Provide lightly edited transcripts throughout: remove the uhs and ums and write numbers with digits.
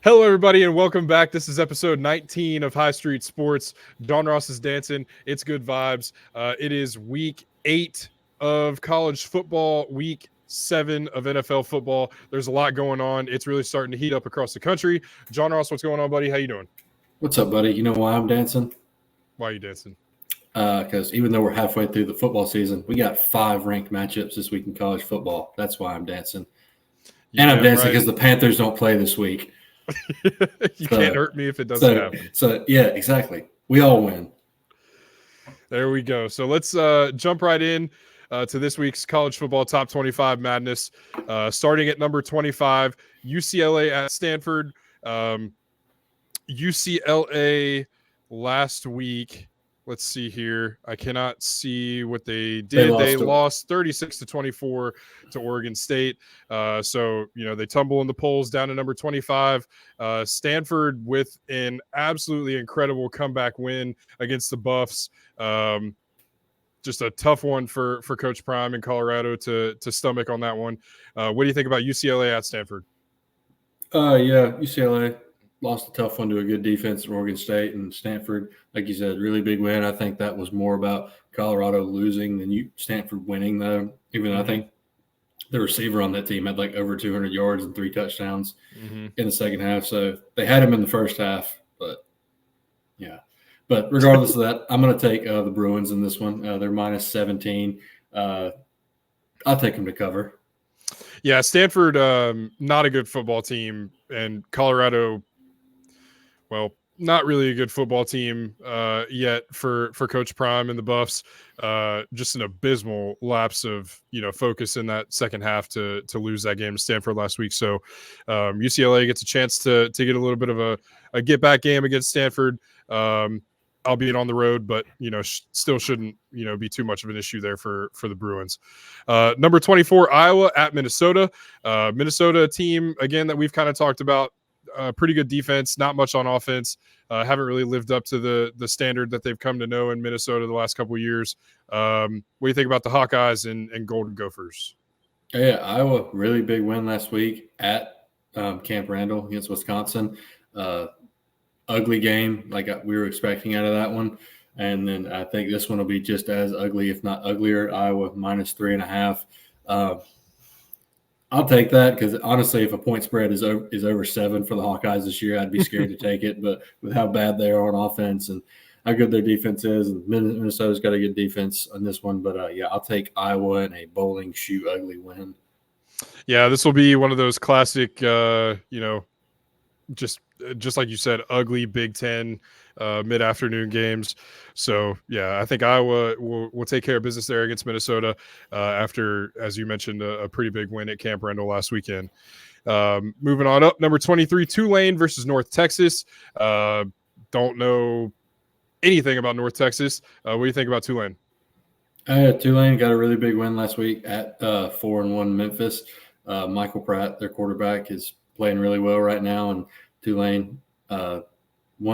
Hello, everybody, and welcome back. This is episode 19 of High Street Sports. John Ross is dancing. It's good vibes. It is week 8 of college football, week 7 of NFL football. There's a lot going on. It's really starting to heat up across the country. John Ross, what's going on, buddy? How you doing? What's up, buddy? You know why I'm dancing? Why are you dancing? Because even though we're halfway through the football season, we got 5 ranked matchups this week in college football. That's why I'm dancing. And I'm dancing because the Panthers don't play this week. You can't hurt me if it doesn't happen. So, yeah, exactly. We all win. There we go. So let's jump right in to this week's college football top 25 madness. Starting at number 25, UCLA at Stanford. UCLA last week. Let's see here. I cannot see what they did. They lost 36-24 to Oregon State. So, they tumble in the polls down to number 25. Stanford with an absolutely incredible comeback win against the Buffs. Just a tough one for Coach Prime in Colorado to stomach on that one. What do you think about UCLA at Stanford? Yeah, UCLA lost a tough one to a good defense in Oregon State, and Stanford, like you said, really big win. I think that was more about Colorado losing than Stanford winning, though. Even though I think the receiver on that team had like over 200 yards and 3 touchdowns in the second half. So they had him in the first half, but yeah. But regardless of that, I'm going to take the Bruins in this one. They're minus 17. I'll take them to cover. Yeah, Stanford, not a good football team, and Colorado, well, not really a good football team yet for Coach Prime and the Buffs. Just an abysmal lapse of focus in that second half to lose that game to Stanford last week. So UCLA gets a chance to get a little bit of a get back game against Stanford. Albeit on the road, but still shouldn't be too much of an issue there for the Bruins. Number 24, Iowa at Minnesota. Minnesota team again that we've kind of talked about. Pretty good defense, not much on offense. Haven't really lived up to the standard that they've come to know in Minnesota the last couple of years. What do you think about the Hawkeyes and Golden Gophers? Yeah, Iowa, really big win last week at Camp Randall against Wisconsin. Ugly game like we were expecting out of that one. And then I think this one will be just as ugly, if not uglier. Iowa minus 3.5. I'll take that because honestly, if a point spread is over 7 for the Hawkeyes this year, I'd be scared to take it. But with how bad they are on offense and how good their defense is, and Minnesota's got a good defense on this one. But yeah, I'll take Iowa in a bowling shoe ugly win. Yeah, this will be one of those classic, just like you said, ugly Big Ten mid-afternoon games. So, yeah, I think Iowa will take care of business there against Minnesota after, as you mentioned, a pretty big win at Camp Randall last weekend. Moving on up, number 23, Tulane versus North Texas. Don't know anything about North Texas. What do you think about Tulane? Tulane got a really big win last week at 4-1 Memphis. Michael Pratt, their quarterback, is playing really well right now, and Tulane, 1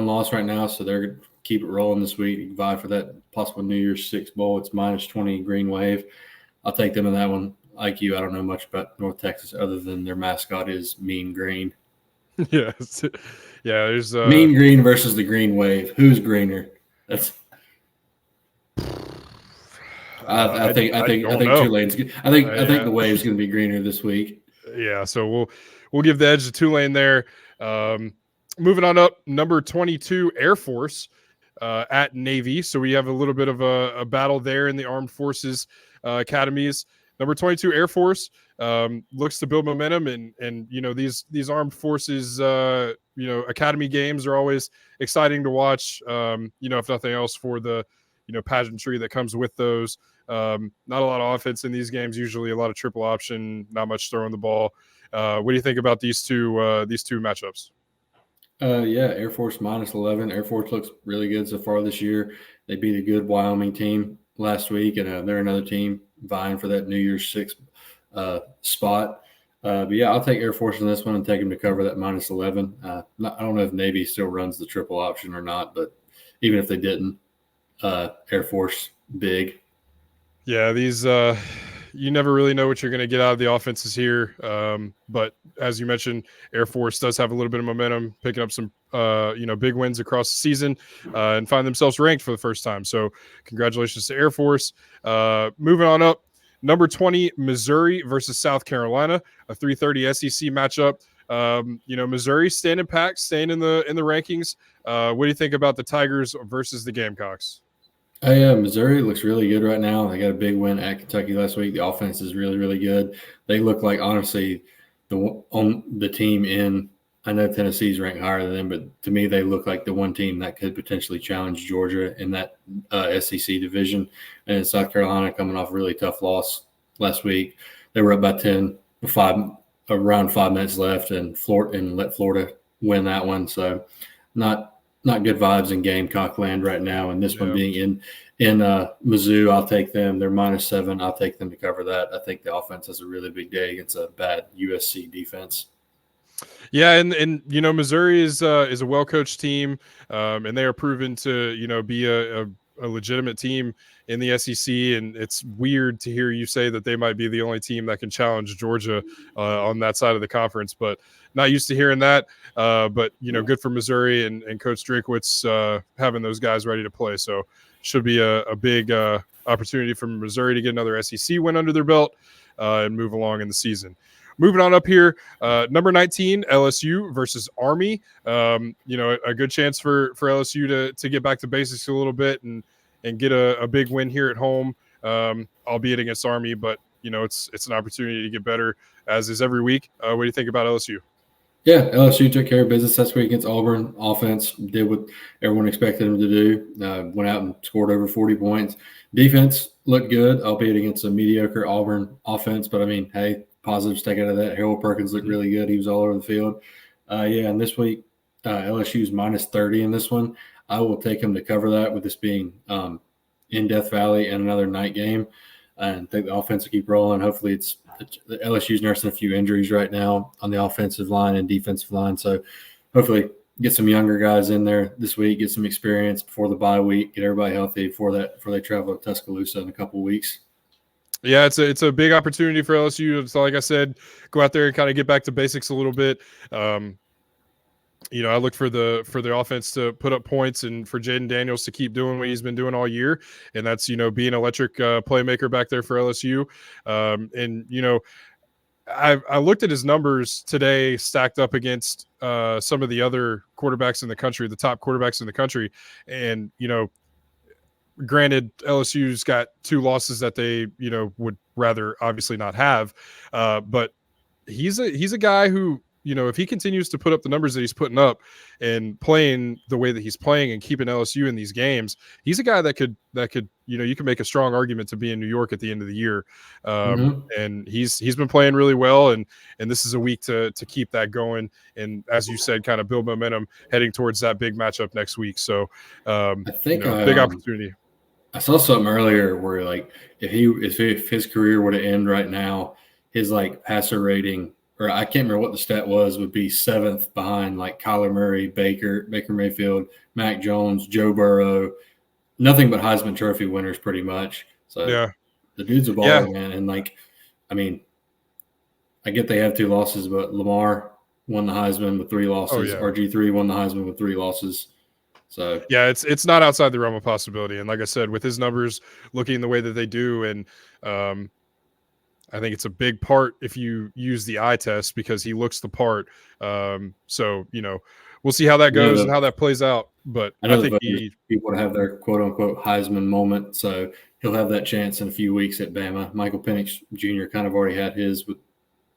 loss right now, so they're going to keep it rolling this week, vie for that possible New Year's Six bowl. It's minus 20 Green Wave. I'll take them in that one. Like you, I don't know much about North Texas other than their mascot is Mean Green. Yes. Yeah, there's Mean Green versus the Green Wave. Who's greener? That's I think Tulane's. I think the Wave's going to be greener this week. Yeah, so we'll give the edge to Tulane there. Moving on up, number 22, Air Force at Navy. So we have a little bit of a battle there in the Armed Forces academies. Number 22, Air Force looks to build momentum, and these Armed Forces academy games are always exciting to watch. If nothing else, for the pageantry that comes with those. Not a lot of offense in these games. Usually a lot of triple option, not much throwing the ball. What do you think about these two matchups? Yeah, Air Force minus 11. Air Force looks really good so far this year. They beat a good Wyoming team last week, and they're another team vying for that New Year's Six spot. But yeah, I'll take Air Force in this one and take them to cover that minus 11. I don't know if Navy still runs the triple option or not, but even if they didn't, Air Force big. Yeah, these you never really know what you're going to get out of the offenses here. But as you mentioned, Air Force does have a little bit of momentum, picking up some big wins across the season and find themselves ranked for the first time. So congratulations to Air Force. Moving on up, number 20 Missouri versus South Carolina, a 3:30 SEC matchup. Missouri standing packed, staying in the rankings. What do you think about the Tigers versus the Gamecocks? Oh yeah, Missouri looks really good right now. They got a big win at Kentucky last week. The offense is really, really good. They look like honestly the team in. I know Tennessee's ranked higher than them, but to me they look like the one team that could potentially challenge Georgia in that SEC division. And South Carolina coming off a really tough loss last week. They were up by 10, around 5 minutes left, and let Florida win that one. So not good vibes in Gamecock land right now. And this one being in Mizzou, I'll take them. They're -7. I'll take them to cover that. I think the offense has a really big day against a bad USC defense. Yeah, and Missouri is a well coached team, and they are proven to be a legitimate team in the SEC. And it's weird to hear you say that they might be the only team that can challenge Georgia on that side of the conference, but not used to hearing that. But good for Missouri and Coach Drinkwitz having those guys ready to play. So should be a big opportunity for Missouri to get another SEC win under their belt and move along in the season. Moving on up here, number 19, LSU versus Army. A good chance for LSU to get back to basics a little bit and get a big win here at home, albeit against Army. But, it's an opportunity to get better, as is every week. What do you think about LSU? Yeah, LSU took care of business last week against Auburn. Offense did what everyone expected them to do. Went out and scored over 40 points. Defense looked good, albeit against a mediocre Auburn offense. But, hey, positives take out of that. Harold Perkins looked really good. He was all over the field. And this week, LSU is -30 in this one. I will take him to cover that with this being in Death Valley and another night game. And think the offense will keep rolling. Hopefully it's LSU's nursing a few injuries right now on the offensive line and defensive line. So hopefully get some younger guys in there this week, get some experience before the bye week, get everybody healthy before they travel to Tuscaloosa in a couple of weeks. Yeah, it's a big opportunity for LSU. So like I said, go out there and kind of get back to basics a little bit. I look for the offense to put up points and for Jaden Daniels to keep doing what he's been doing all year, and that's being electric playmaker back there for LSU. I looked at his numbers today, stacked up against some of the other quarterbacks in the country, the top quarterbacks in the country, and granted, LSU's got 2 losses that they would rather obviously not have, but he's a guy who, if he continues to put up the numbers that he's putting up and playing the way that he's playing and keeping LSU in these games, he's a guy that could you can make a strong argument to be in New York at the end of the year. And he's been playing really well, and this is a week to keep that going. And as you said, kind of build momentum heading towards that big matchup next week. So I think big opportunity. I saw something earlier where if his career were to end right now, his passer rating, or I can't remember what the stat was, would be 7th behind Kyler Murray, Baker Mayfield, Mac Jones, Joe Burrow, nothing but Heisman Trophy winners pretty much. So yeah, the dude's a baller, man. And I get they have 2 losses, but Lamar won the Heisman with 3 losses. Oh, yeah. RG3 won the Heisman with 3 losses. So yeah, it's not outside the realm of possibility. And like I said, with his numbers looking the way that they do, and I think it's a big part if you use the eye test because he looks the part. So we'll see how that goes and how that plays out. But I think people to have their quote unquote Heisman moment. So he'll have that chance in a few weeks at Bama. Michael Penix Jr. kind of already had his with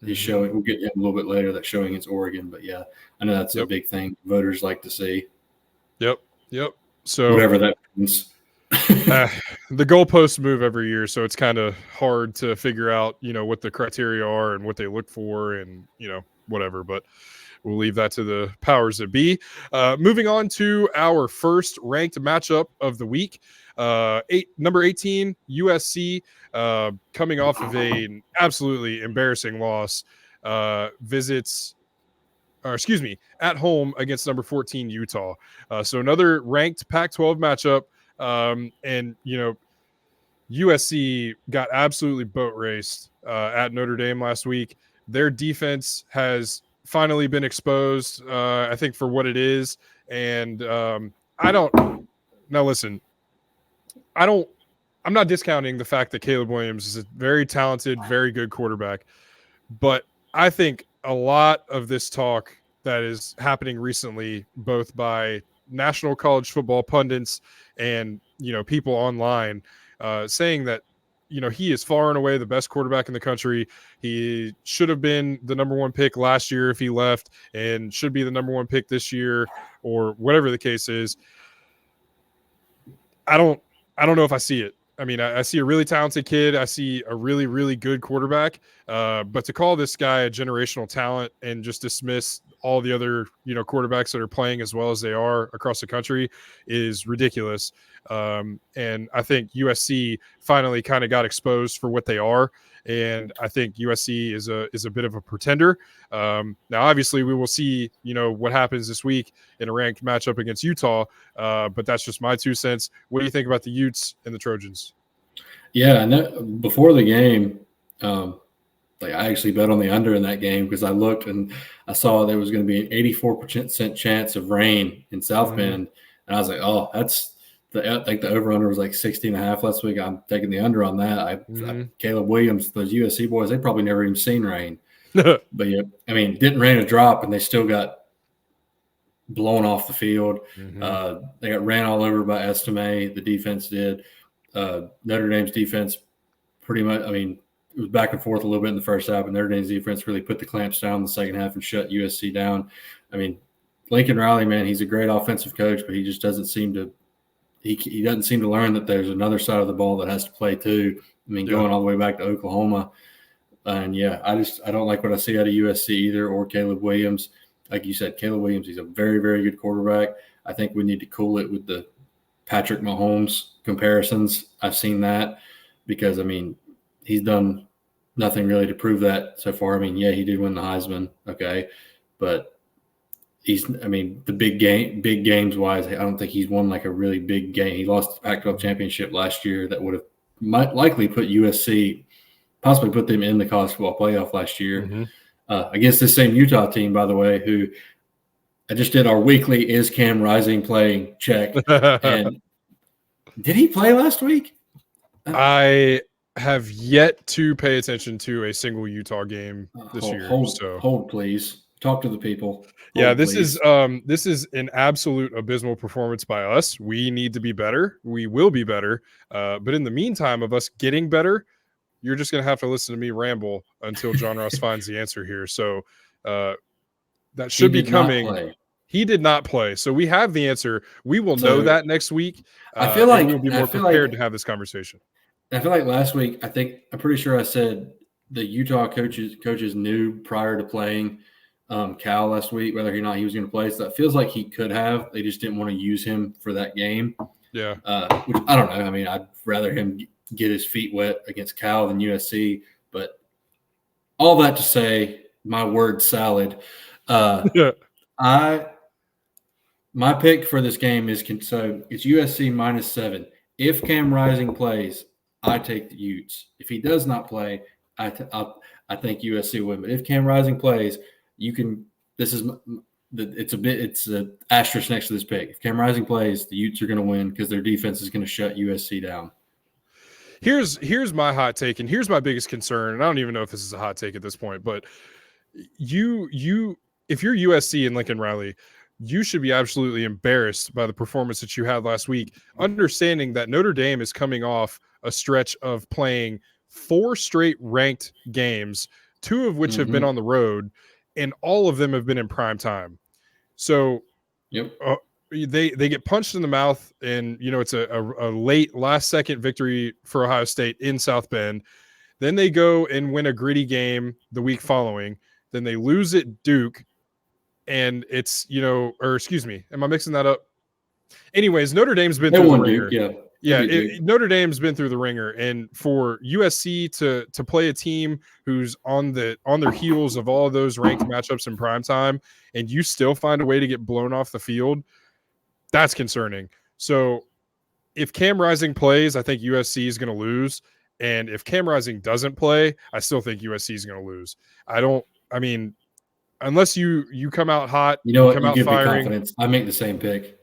his showing. We'll get him a little bit later. That showing against Oregon, but yeah, I know that's a big thing voters like to see. Yep. So whatever that means. The goalposts move every year, so it's kind of hard to figure out, what the criteria are and what they look for, and whatever. But we'll leave that to the powers that be. Moving on to our first ranked matchup of the week. Number 18 USC, coming off of an absolutely embarrassing loss, visits. At home against number 14 Utah. So another ranked Pac-12 matchup. And USC got absolutely boat raced at Notre Dame last week. Their defense has finally been exposed, I think, for what it is. And I don't now listen. I'm not discounting the fact that Caleb Williams is a very talented, very good quarterback, but I think a lot of this talk that is happening recently, both by national college football pundits and people online, saying that he is far and away the best quarterback in the country. He should have been the number one pick last year if he left, and should be the number one pick this year, or whatever the case is. I don't know if I see it. I mean, I see a really talented kid. I see a really, really good quarterback. But to call this guy a generational talent and just dismiss all the other, quarterbacks that are playing as well as they are across the country is ridiculous. And I think USC finally kind of got exposed for what they are. And I think USC is a bit of a pretender. Now, obviously, we will see, what happens this week in a ranked matchup against Utah. But that's just my 2 cents. What do you think about the Utes and the Trojans? Yeah, before the game, I actually bet on the under in that game because I looked and I saw there was going to be an 84% chance of rain in South Bend. And I was like, oh, I think the over-under was like 60.5 last week. I'm taking the under on that. Caleb Williams, those USC boys, they probably never even seen rain. But yeah, I mean, it didn't rain a drop, and they still got blown off the field. They got ran all over by Estime. The defense did. Notre Dame's defense pretty much, I mean, it was back and forth a little bit in the first half, and Notre Dame's defense really put the clamps down in the second half and shut USC down. I mean, Lincoln Riley, man, he's a great offensive coach, but he just doesn't seem to he doesn't seem to learn that there's another side of the ball that has to play too. I mean, going all the way back to Oklahoma. And, yeah, I don't like what I see out of USC either, or Caleb Williams. Like you said, Caleb Williams, he's a very, very good quarterback. I think we need to cool it with the Patrick Mahomes comparisons. I've seen that because, I mean, he's done nothing really to prove that so far. I mean, yeah, he did win the Heisman, okay, but the big games wise, I don't think he's won like a really big game. He lost the Pac-12 championship last year that would have likely put USC, possibly put them in the college football playoff last year against this same Utah team, by the way, who I just did our weekly "Is Cam Rising playing?" check. And did he play last week? I have yet to pay attention to a single Utah game this year. Hold, please. Talk to the people. This is an absolute abysmal performance by us. We need to be better. We will be better. But in the meantime of us getting better, you're just going to have to listen to me ramble until John Ross finds the answer here. So that should be coming. He did not play. So we have the answer. We will know that next week. I feel like we'll be more prepared to have this conversation. I feel like last week, I'm pretty sure I said the Utah coaches knew prior to playing Cal last week whether or not he was going to play. So that feels like he could have. They just didn't want to use him for that game. Yeah. Which I don't know. I mean, I'd rather him get his feet wet against Cal than USC. But all that to say, my word salad. My pick for this game is it's USC -7. If Cam Rising plays, I take the Utes. If he does not play, I think USC win. But if Cam Rising plays, you can. It's an asterisk next to this pick. If Cam Rising plays, the Utes are going to win because their defense is going to shut USC down. Here's my hot take, and here's my biggest concern. And I don't even know if this is a hot take at this point, but if you're USC and Lincoln Riley, you should be absolutely embarrassed by the performance that you had last week, understanding that Notre Dame is coming off a stretch of playing 4 straight ranked games, 2 of which have been on the road, and all of them have been in prime time. So they get punched in the mouth, and it's a late last-second victory for Ohio State in South Bend. Then they go and win a gritty game the week following. Then they lose at Duke. And it's, am I mixing that up? Anyways, Notre Dame's been through the ringer. Notre Dame's been through the ringer. And for USC to play a team who's on their heels of all of those ranked matchups in primetime, and you still find a way to get blown off the field, that's concerning. So if Cam Rising plays, I think USC is going to lose. And if Cam Rising doesn't play, I still think USC is going to lose. I mean, unless you come out hot, You know you what? come You out give me firing. confidence. I make the same pick.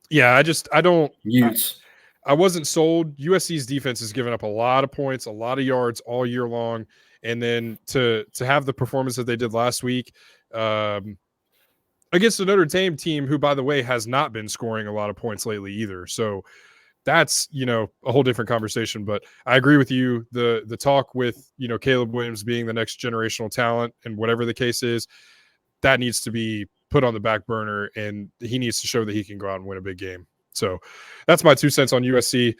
Yeah, I don't. Utes. I wasn't sold. USC's defense has given up a lot of points, a lot of yards all year long, and then to have the performance that they did last week against a Notre Dame team who, by the way, has not been scoring a lot of points lately either. So that's a whole different conversation. But I agree with you. The talk with Caleb Williams being the next generational talent and whatever the case is, that needs to be put on the back burner, and he needs to show that he can go out and win a big game. So that's my 2 cents on USC.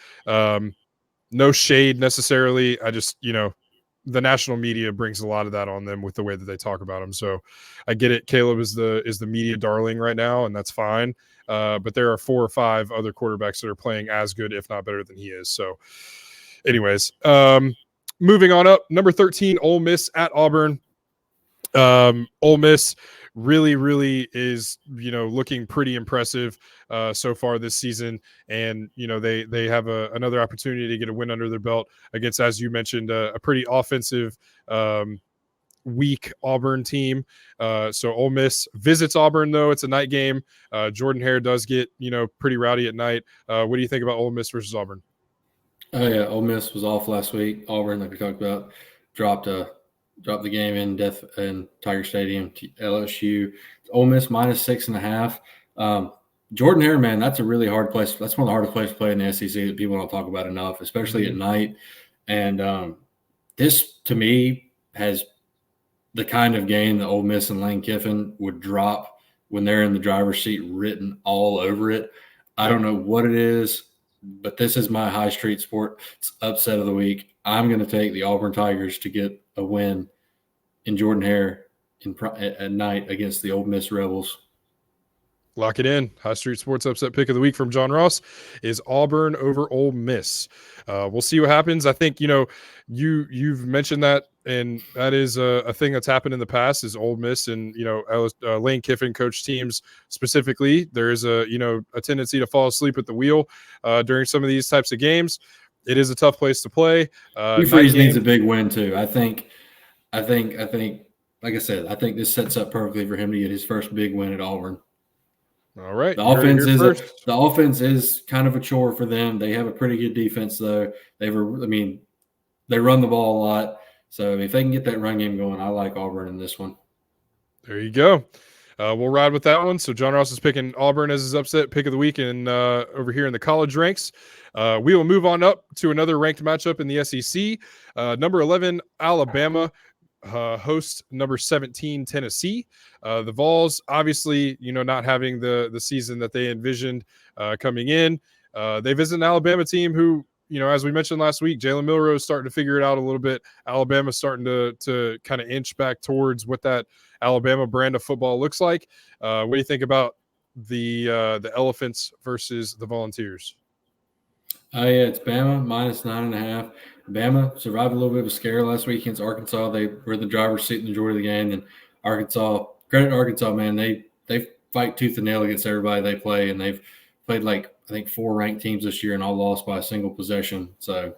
No shade necessarily. I just, the national media brings a lot of that on them with the way that they talk about him. So I get it. Caleb is the media darling right now, and that's fine. But there are 4 or 5 other quarterbacks that are playing as good, if not better than he is. So anyways, moving on up, number 13, Ole Miss at Auburn. Ole Miss really is looking pretty impressive so far this season, and they have another opportunity to get a win under their belt against, as you mentioned, a pretty offensive weak Auburn team. So Ole Miss visits Auburn, though it's a night game. Jordan Hare does get pretty rowdy at night. What do you think about Ole Miss versus Auburn? Oh yeah, Ole Miss was off last week. Auburn, like we talked about, dropped the game in Tiger Stadium to LSU. Ole Miss -6.5. Jordan Hare, man, that's a really hard place. That's one of the hardest places to play in the SEC that people don't talk about enough, especially at night. And this, to me, has the kind of game that Ole Miss and Lane Kiffin would drop when they're in the driver's seat written all over it. I don't know what it is, but this is my high street sports upset of the week. I'm going to take the Auburn Tigers to get a win in Jordan Hare at night against the Ole Miss Rebels. Lock it in. High Street Sports upset pick of the week from John Ross is Auburn over Ole Miss. We'll see what happens. I think you've mentioned that, and that is a thing that's happened in the past. Is Ole Miss and Lane Kiffin coach teams specifically. There is a tendency to fall asleep at the wheel during some of these types of games. It is a tough place to play. Hugh Freeze needs a big win too. I think. Like I said, I think this sets up perfectly for him to get his first big win at Auburn. All right. The offense is kind of a chore for them. They have a pretty good defense, though. They run the ball a lot. So if they can get that run game going, I like Auburn in this one. There you go. We'll ride with that one. So John Ross is picking Auburn as his upset pick of the week, and over here in the college ranks, we will move on up to another ranked matchup in the SEC. Number 11, Alabama. Host number 17 Tennessee. The Vols, obviously, not having the season that they envisioned coming in. They visit an Alabama team who, as we mentioned last week, Jalen Milroe is starting to figure it out a little bit. Alabama's starting to kind of inch back towards what that Alabama brand of football looks like. What do you think about the Elephants versus the Volunteers? Yeah, it's Bama -9.5. Bama survived a little bit of a scare last week against Arkansas. They were in the driver's seat in the majority of the game. And credit Arkansas, man. They fight tooth and nail against everybody they play, and they've played I think 4 ranked teams this year and all lost by a single possession. So,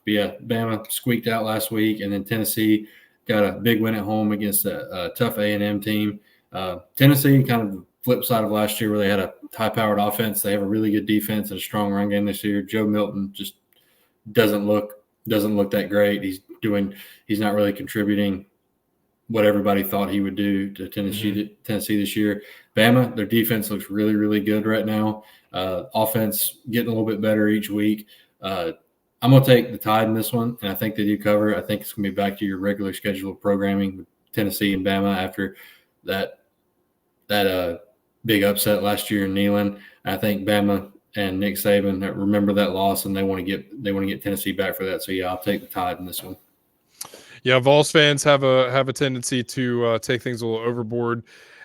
but yeah, Bama squeaked out last week, and then Tennessee got a big win at home against a tough A&M team. Tennessee, kind of the flip side of last year, where they had a high-powered offense. They have a really good defense and a strong run game this year. Joe Milton just doesn't look that great. He's not really contributing what everybody thought he would do to Tennessee this year. Bama, their defense looks really, really good right now. Offense getting a little bit better each week. I'm going to take the Tide in this one, and I think they do cover. I think it's going to be back to your regular schedule of programming with Tennessee and Bama after that big upset last year in Neyland. I think Bama and Nick Saban remember that loss, and they want to get Tennessee back for that. So yeah, I'll take the Tide in this one. Yeah, Vols fans have a tendency to take things a little overboard,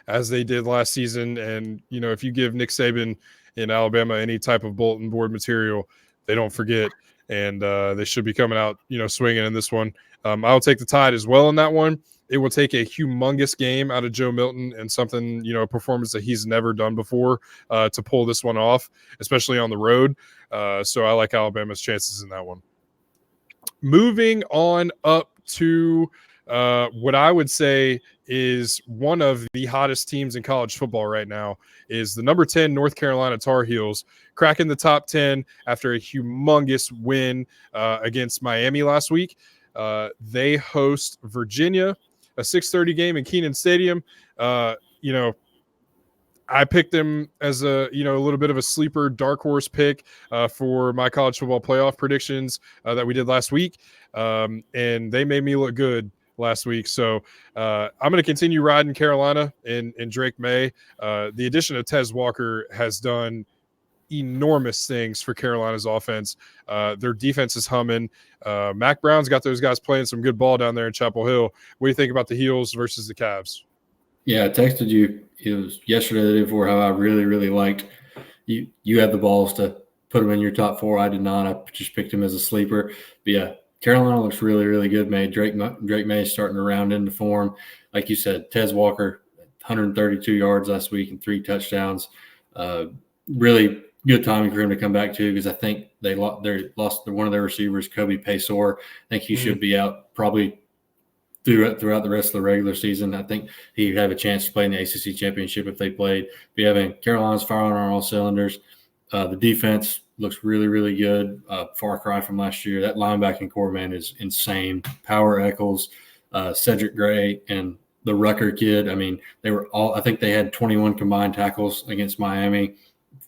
as they did last season. And if you give Nick Saban in Alabama any type of bulletin board material, they don't forget, and they should be coming out swinging in this one. I'll take the Tide as well in that one. it will take a humongous game out of Joe Milton and something, a performance that he's never done before to pull this one off, especially on the road. So I like Alabama's chances in that one. Moving on up to what I would say is one of the hottest teams in college football right now is the number 10 North Carolina Tar Heels, cracking the top 10 after a humongous win against Miami last week. They host Virginia, a 6:30 game in Kenan Stadium. I picked them as a little bit of a sleeper dark horse pick for my college football playoff predictions that we did last week, and they made me look good last week. So I'm going to continue riding Carolina and Drake May. The addition of Tez Walker has done enormous things for Carolina's offense. Their defense is humming. Mac Brown's got those guys playing some good ball down there in Chapel Hill. What do you think about the Heels versus the Cavs? Yeah, I texted you. It was yesterday, the day before, how I really, really liked you. You had the balls to put him in your top 4. I did not. I just picked him as a sleeper. But yeah, Carolina looks really, really good. Drake May is starting to round into form. Like you said, Tez Walker, 132 yards last week and 3 touchdowns. Really good timing for him to come back too, because I think they lost one of their receivers, Kobe Paysor. I think he should be out probably throughout the rest of the regular season. I think he'd have a chance to play in the ACC championship if they played. But having Carolina's firing on all cylinders. The defense looks really, really good. Far cry from last year. That linebacking core, man, is insane. Power Eccles, Cedric Gray, and the Rucker kid. I mean, I think they had 21 combined tackles against Miami,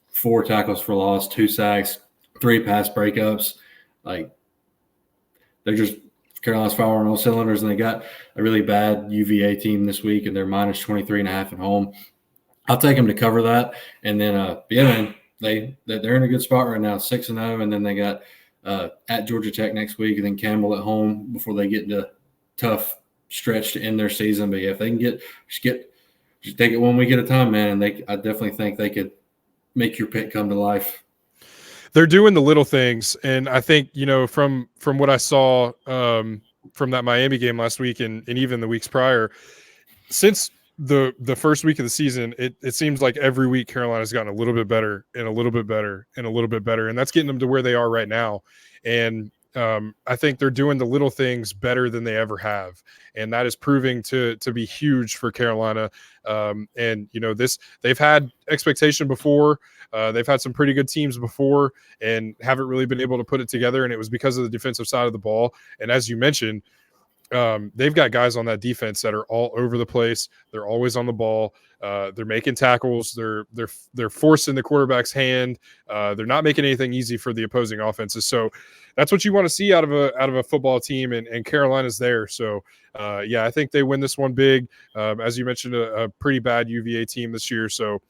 4 tackles for loss, 2 sacks, 3 pass breakups. Like, they're just Carolina's firing on all cylinders, and they got a really bad UVA team this week, and they're minus 23.5 at home. I'll take them to cover that. And then, man, they're in a good spot right now, 6-0, and then they got at Georgia Tech next week, and then Campbell at home before they get into tough stretch to end their season. But yeah, if they can just take it one week at a time, man, and I definitely think they could make your pick come to life. They're doing the little things, and I think from what I saw from that Miami game last week and even the weeks prior, since the first week of the season, it seems like every week Carolina's gotten a little bit better and a little bit better and a little bit better, and that's getting them to where they are right now. And I think they're doing the little things better than they ever have, and that is proving to be huge for Carolina. And they've had expectation before. They've had some pretty good teams before and haven't really been able to put it together, and it was because of the defensive side of the ball. And as you mentioned, they've got guys on that defense that are all over the place. They're always on the ball. They're making tackles. They're forcing the quarterback's hand. They're not making anything easy for the opposing offenses. So that's what you want to see out of a football team, and Carolina's there. So I think they win this one big. As you mentioned, a pretty bad UVA team this year. So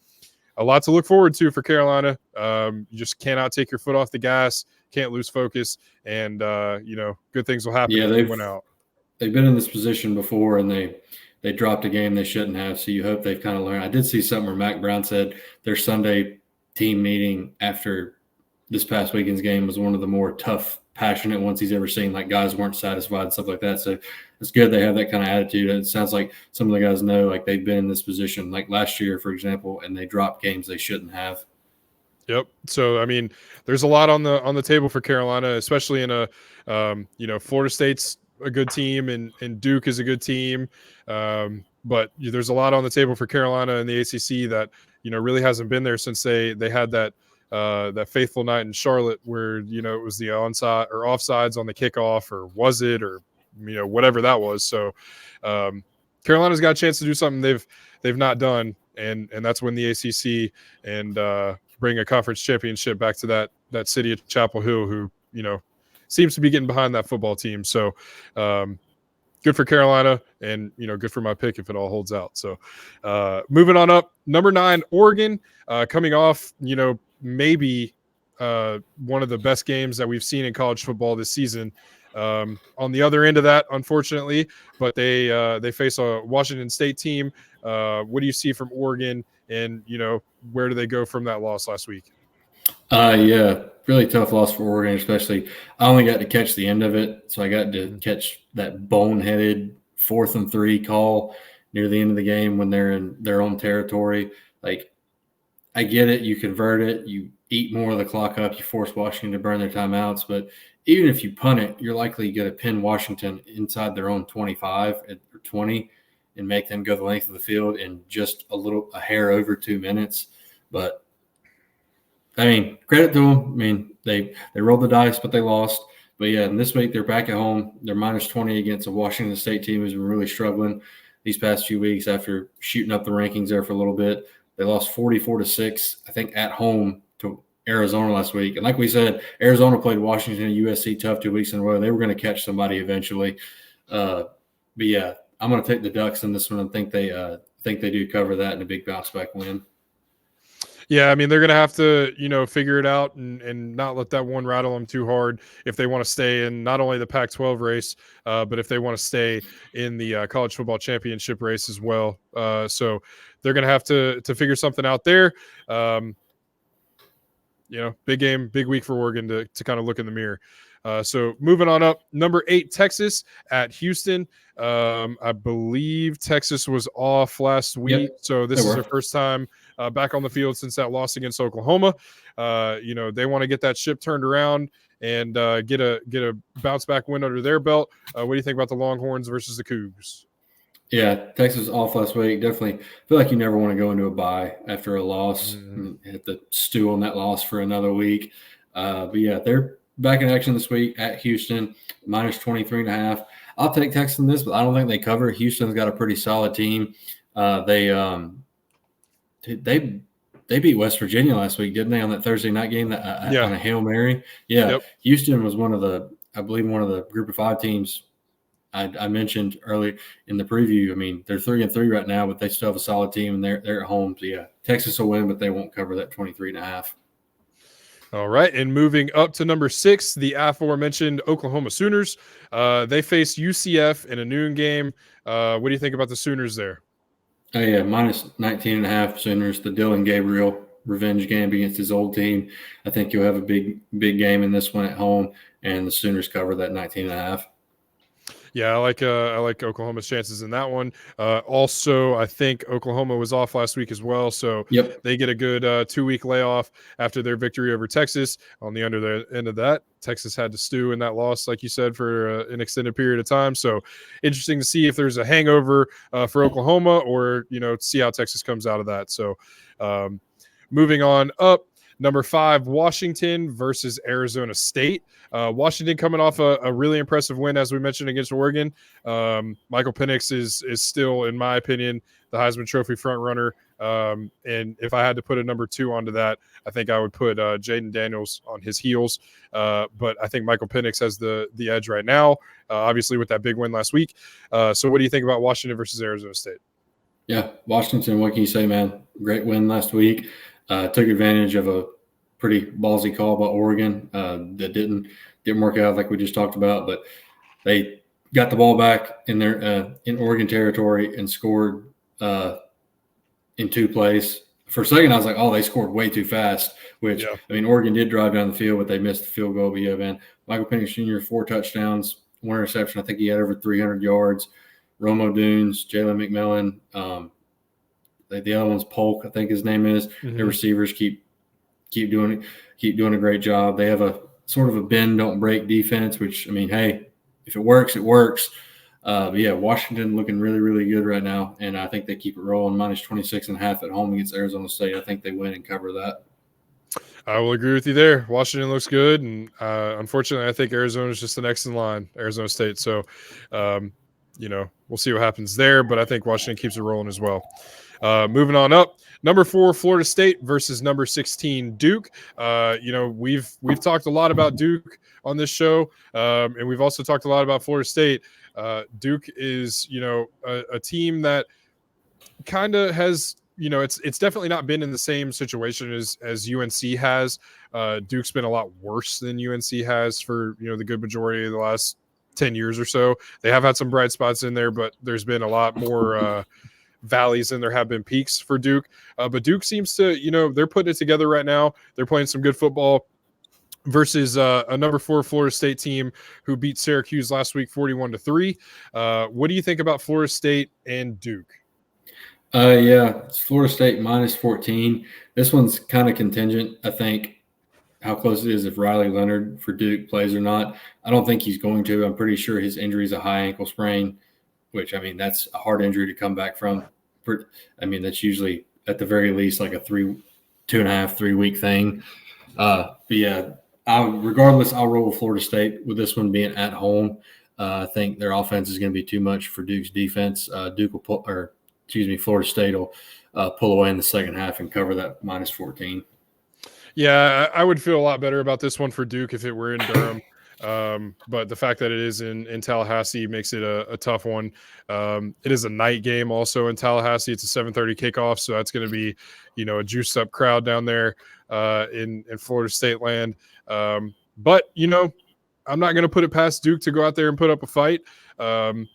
a lot to look forward to for Carolina. You just cannot take your foot off the gas, can't lose focus, and good things will happen if they win out. They've been in this position before, and they dropped a game they shouldn't have. So you hope they've kind of learned. I did see something where Mac Brown said their Sunday team meeting after this past weekend's game was one of the more tough, passionate ones he's ever seen. Like, guys weren't satisfied and stuff like that. So it's good they have that kind of attitude. And it sounds like some of the guys know, like, they've been in this position, like last year, for example, and they dropped games they shouldn't have. Yep. So I mean, there's a lot on the table for Carolina, especially in Florida State's a good team and Duke is a good team. But there's a lot on the table for Carolina and the ACC that, really hasn't been there since they had that fateful night in Charlotte where, it was the onside or offsides on the kickoff, or was it, or, whatever that was. So Carolina's got a chance to do something they've not done. And that's win the ACC and bring a conference championship back to that city of Chapel Hill, who, seems to be getting behind that football team. So good for Carolina, and good for my pick if it all holds out. So moving on up, number 9, Oregon, coming off maybe one of the best games that we've seen in college football this season. On the other end of that, unfortunately, but they face a Washington State team. What do you see from Oregon, and where do they go from that loss last week? Really tough loss for Oregon, especially. I only got to catch the end of it, so I got to catch that boneheaded 4th and 3 call near the end of the game when they're in their own territory. Like, I get it. You convert it. You eat more of the clock up. You force Washington to burn their timeouts. But even if you punt it, you're likely going to pin Washington inside their own 25 or 20 and make them go the length of the field in just a hair over 2 minutes. But, I mean, credit to them. I mean, they rolled the dice, but they lost. But, yeah, and this week they're back at home. They're minus 20 against a Washington State team who's been really struggling these past few weeks after shooting up the rankings there for a little bit. They lost 44-6, I think, at home to Arizona last week. And like we said, Arizona played Washington and USC tough 2 weeks in a row. They were going to catch somebody eventually. But, yeah, I'm going to take the Ducks in this one and think they do cover that in a big bounce-back win. Yeah, I mean, they're going to have to, figure it out and not let that one rattle them too hard if they want to stay in not only the Pac-12 race, but if they want to stay in the college football championship race as well. So they're going to have to figure something out there. Big game, big week for Oregon to kind of look in the mirror. So moving on up, number 8, Texas at Houston. I believe Texas was off last week, so this is their first time back on the field since that loss against Oklahoma. They want to get that ship turned around and get a bounce back win under their belt. What do you think about the Longhorns versus the Cougs? Yeah, Texas off last week. Definitely feel like you never want to go into a bye after a loss and have to stew on that loss for another week. But yeah, they're back in action this week at Houston, minus 23.5. I'll take Texas in this, but I don't think they cover. Houston's got a pretty solid team. They beat West Virginia last week, didn't they, on that Thursday night game on a Hail Mary? Yeah, yep. Houston was one of the Group of 5 teams I mentioned early in the preview. I mean, they're 3-3 right now, but they still have a solid team, and they're at home. So, yeah, Texas will win, but they won't cover that 23.5. All right, and moving up to number 6, the aforementioned Oklahoma Sooners. They face UCF in a noon game. What do you think about the Sooners there? Oh, yeah, minus 19.5 Sooners, the Dylan Gabriel revenge game against his old team. I think you'll have a big game in this one at home, and the Sooners cover that 19.5. Yeah, I like Oklahoma's chances in that one. Also, I think Oklahoma was off last week as well, so they get a good 2-week layoff after their victory over Texas. On the end of that, Texas had to stew in that loss, like you said, for an extended period of time. So interesting to see if there's a hangover for Oklahoma or, see how Texas comes out of that. So moving on up. Number 5, Washington versus Arizona State. Washington coming off a really impressive win, as we mentioned, against Oregon. Michael Penix is still, in my opinion, the Heisman Trophy front runner. And if I had to put a number 2 onto that, I think I would put Jaden Daniels on his heels. But I think Michael Penix has the edge right now, obviously with that big win last week. So what do you think about Washington versus Arizona State? Yeah, Washington, what can you say, man? Great win last week. Took advantage of a pretty ballsy call by Oregon that didn't work out like we just talked about, but they got the ball back in their in Oregon territory and scored in 2 plays. For a second, I was like, oh, they scored way too fast, which, I mean, Oregon did drive down the field, but they missed the field goal. But, yeah, man, Michael Penix Jr., 4 touchdowns, 1 interception. I think he had over 300 yards. Romo Dunes, Jalen McMillan, the other one's Polk, I think his name is. Mm-hmm. The receivers keep doing a great job. They have a sort of a bend, don't break defense, which, I mean, hey, if it works, it works. But yeah, Washington looking really, really good right now, and I think they keep it rolling. Minus 26.5 at home against Arizona State. I think they win and cover that. I will agree with you there. Washington looks good, and unfortunately, I think Arizona is just the next in line, Arizona State. So, we'll see what happens there, but I think Washington keeps it rolling as well. Moving on up, number 4, Florida State versus number 16, Duke. We've talked a lot about Duke on this show, and we've also talked a lot about Florida State. Duke is, a team that kind of has, it's definitely not been in the same situation as UNC has. Duke's been a lot worse than UNC has for, the good majority of the last 10 years or so. They have had some bright spots in there, but there's been a lot more valleys than there have been peaks for Duke. But Duke seems to, they're putting it together right now. They're playing some good football. versus a number 4 Florida State team who beat Syracuse last week 41-3. What do you think about Florida State and Duke? Yeah, it's Florida State minus 14. This one's kind of contingent, I think, how close it is if Riley Leonard for Duke plays or not. I don't think he's going to. I'm pretty sure his injury is a high ankle sprain, which, I mean, that's a hard injury to come back from. I mean, that's usually at the very least like a 2.5, 3 week thing. But yeah, regardless, I'll roll with Florida State with this one being at home. I think their offense is going to be too much for Duke's defense. Florida State will pull away in the second half and cover that minus 14. Yeah, I would feel a lot better about this one for Duke if it were in Durham. But the fact that it is in Tallahassee makes it a tough one. It is a night game also in Tallahassee. It's a 7:30 kickoff, so that's going to be, a juiced up crowd down there in Florida State land. But I'm not going to put it past Duke to go out there and put up a fight. I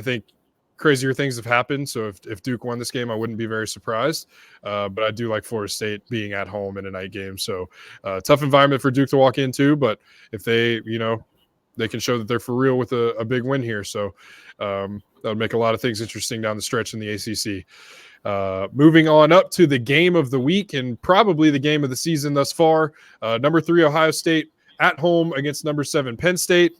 think crazier things have happened. So if Duke won this game, I wouldn't be very surprised. But I do like Florida State being at home in a night game. So tough environment for Duke to walk into. But if they, they can show that they're for real with a big win here. So that would make a lot of things interesting down the stretch in the ACC. Moving on up to the game of the week and probably the game of the season thus far. Number 3, Ohio State at home against number 7, Penn State.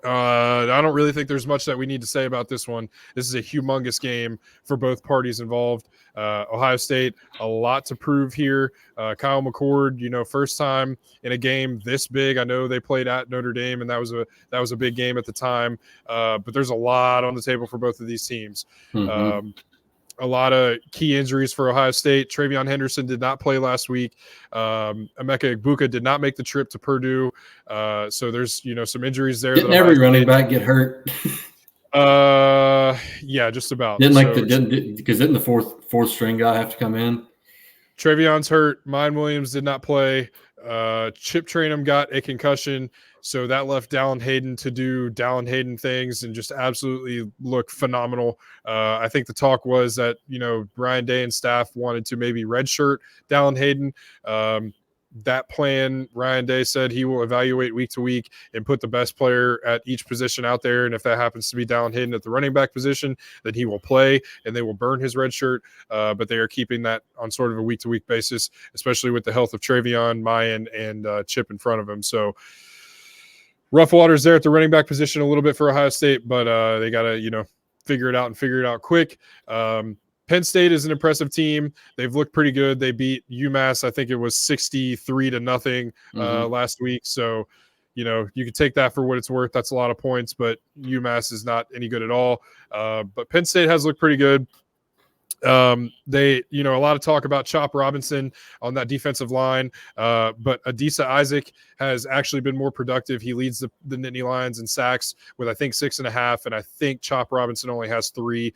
I don't really think there's much that we need to say about this one. This is a humongous game for both parties involved. Ohio State, a lot to prove here. Kyle McCord, first time in a game this big. I know they played at Notre Dame, and that was a big game at the time. But there's a lot on the table for both of these teams. Mm-hmm. A lot of key injuries for Ohio State. TreVeyon Henderson did not play last week. Emeka Egbuka did not make the trip to Purdue. So there's, some injuries there. Didn't every running back get hurt? Yeah, just about. Didn't the fourth string guy have to come in? TreVeyon's hurt. Mine Williams did not play. Chip Trainum got a concussion, so that left Dallin Hayden to do Dallin Hayden things and just absolutely look phenomenal. I think the talk was that Ryan Day and staff wanted to maybe redshirt Dallin Hayden. That plan, Ryan Day said he will evaluate week to week and put the best player at each position out there. And if that happens to be Dallin Hayden at the running back position, then he will play and they will burn his red shirt. But they are keeping that on sort of a week to week basis, especially with the health of TreVeyon, Mayan, and Chip in front of him. So rough waters there at the running back position a little bit for Ohio State, but they got to, figure it out quick. Penn State is an impressive team. They've looked pretty good. They beat UMass. I think it was 63-0 last week. So, you could take that for what it's worth. That's a lot of points, but UMass is not any good at all. But Penn State has looked pretty good. They, a lot of talk about Chop Robinson on that defensive line, but Adisa Isaac has actually been more productive. He leads the Nittany Lions in sacks with, I think, 6.5, and I think Chop Robinson only has 3.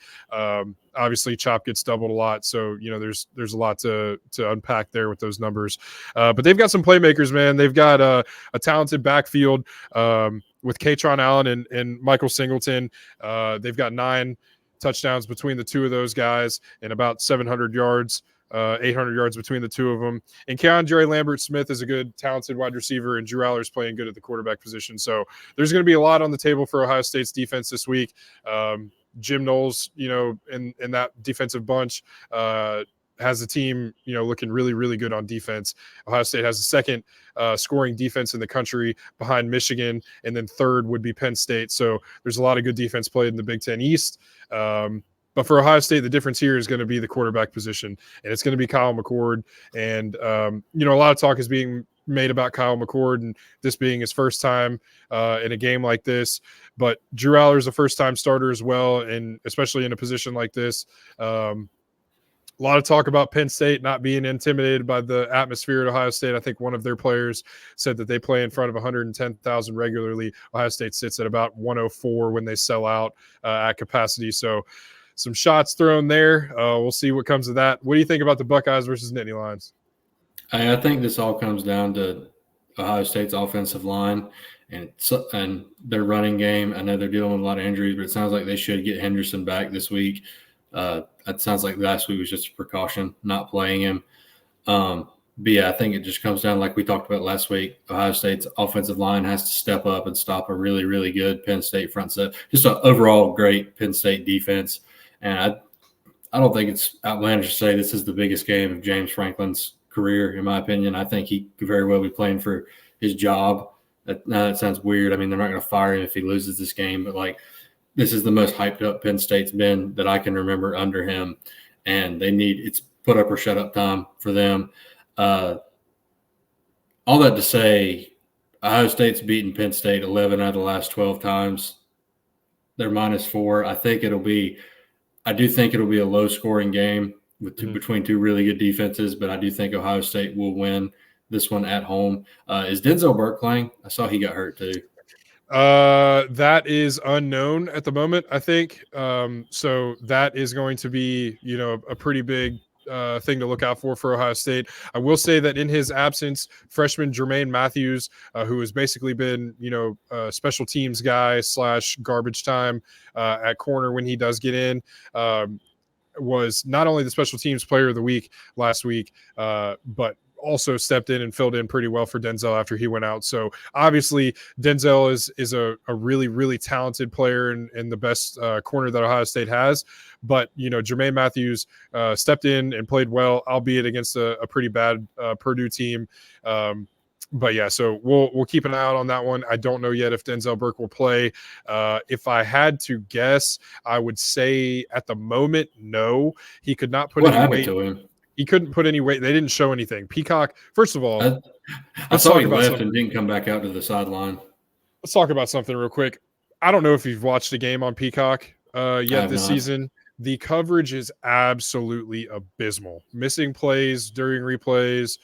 Obviously, Chop gets doubled a lot, so there's a lot to unpack there with those numbers. But they've got some playmakers, man. They've got a talented backfield with Katron Allen and Michael Singleton. They've got 9 touchdowns between the two of those guys and about 700 yards, 800 yards between the two of them. And Keandre Lambert-Smith is a good, talented wide receiver, and Drew Aller's playing good at the quarterback position. So there's going to be a lot on the table for Ohio State's defense this week. Jim Knowles, in that defensive bunch, has the team, looking really, really good on defense. Ohio State has the second scoring defense in the country behind Michigan, and then third would be Penn State. So there's a lot of good defense played in the Big Ten East. But for Ohio State, the difference here is going to be the quarterback position, and it's going to be Kyle McCord. And, a lot of talk is being made about Kyle McCord and this being his first time in a game like this. But Drew Aller is a first-time starter as well, and especially in a position like this. A lot of talk about Penn State not being intimidated by the atmosphere at Ohio State. I think one of their players said that they play in front of 110,000 regularly. Ohio State sits at about 104 when they sell out at capacity. So some shots thrown there. We'll see what comes of that. What do you think about the Buckeyes versus Nittany Lions? I think this all comes down to Ohio State's offensive line and their running game. I know they're dealing with a lot of injuries, but it sounds like they should get Henderson back this week. It sounds like last week was just a precaution, not playing him. But yeah, I think it just comes down, like we talked about last week. Ohio State's offensive line has to step up and stop a really, really good Penn State front set. Just an overall great Penn State defense. And I don't think it's outlandish to say this is the biggest game of James Franklin's career, in my opinion. I think he could very well be playing for his job. Now that sounds weird. I mean, they're not going to fire him if he loses this game, but like this is the most hyped up Penn State's been that I can remember under him. And it's put up or shut up time for them. All that to say, Ohio State's beaten Penn State 11 out of the last 12 times. They're -4. I do think it'll be a low-scoring game between two really good defenses, but I do think Ohio State will win this one at home. Is Denzel Burke playing? I saw he got hurt too. That is unknown at the moment, I think. So that is going to be, a pretty big thing to look out for Ohio State. I will say that in his absence, freshman Jermaine Matthews, who has basically been, a special teams guy / garbage time at corner when he does get in, was not only the special teams player of the week last week, but also stepped in and filled in pretty well for Denzel after he went out. So obviously Denzel is a really, really talented player and the best corner that Ohio State has. But, Jermaine Matthews stepped in and played well, albeit against a pretty bad Purdue team. But yeah, so we'll keep an eye out on that one. I don't know yet if Denzel Burke will play. If I had to guess, I would say at the moment, no. He could not put any weight to him. He couldn't put any weight. They didn't show anything. Peacock, first of all, I saw he left and didn't come back out to the sideline. Let's talk about something real quick. I don't know if you've watched a game on Peacock yet this season. The coverage is absolutely abysmal. Missing plays during replays,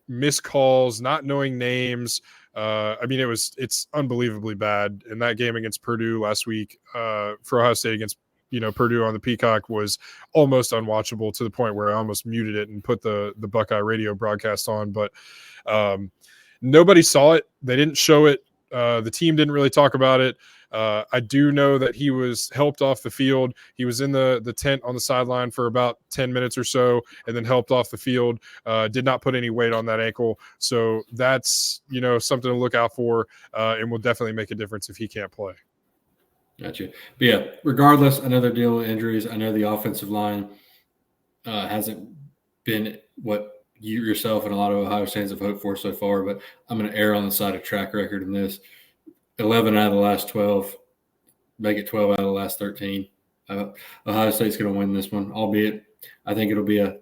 missed calls, not knowing names. It's unbelievably bad. And that game against Purdue last week for Ohio State against Purdue on the Peacock was almost unwatchable to the point where I almost muted it and put the Buckeye radio broadcast on. But nobody saw it. They didn't show it. The team didn't really talk about it. I do know that he was helped off the field. He was in the tent on the sideline for about 10 minutes or so and then helped off the field. Did not put any weight on that ankle. So that's, something to look out for and will definitely make a difference if he can't play. Gotcha. But yeah, regardless, another deal with injuries. I know the offensive line hasn't been what you yourself and a lot of Ohio States have hoped for so far, but I'm going to err on the side of track record in this. 11 out of the last 12, make it 12 out of the last 13. Ohio State's going to win this one, albeit I think it'll be a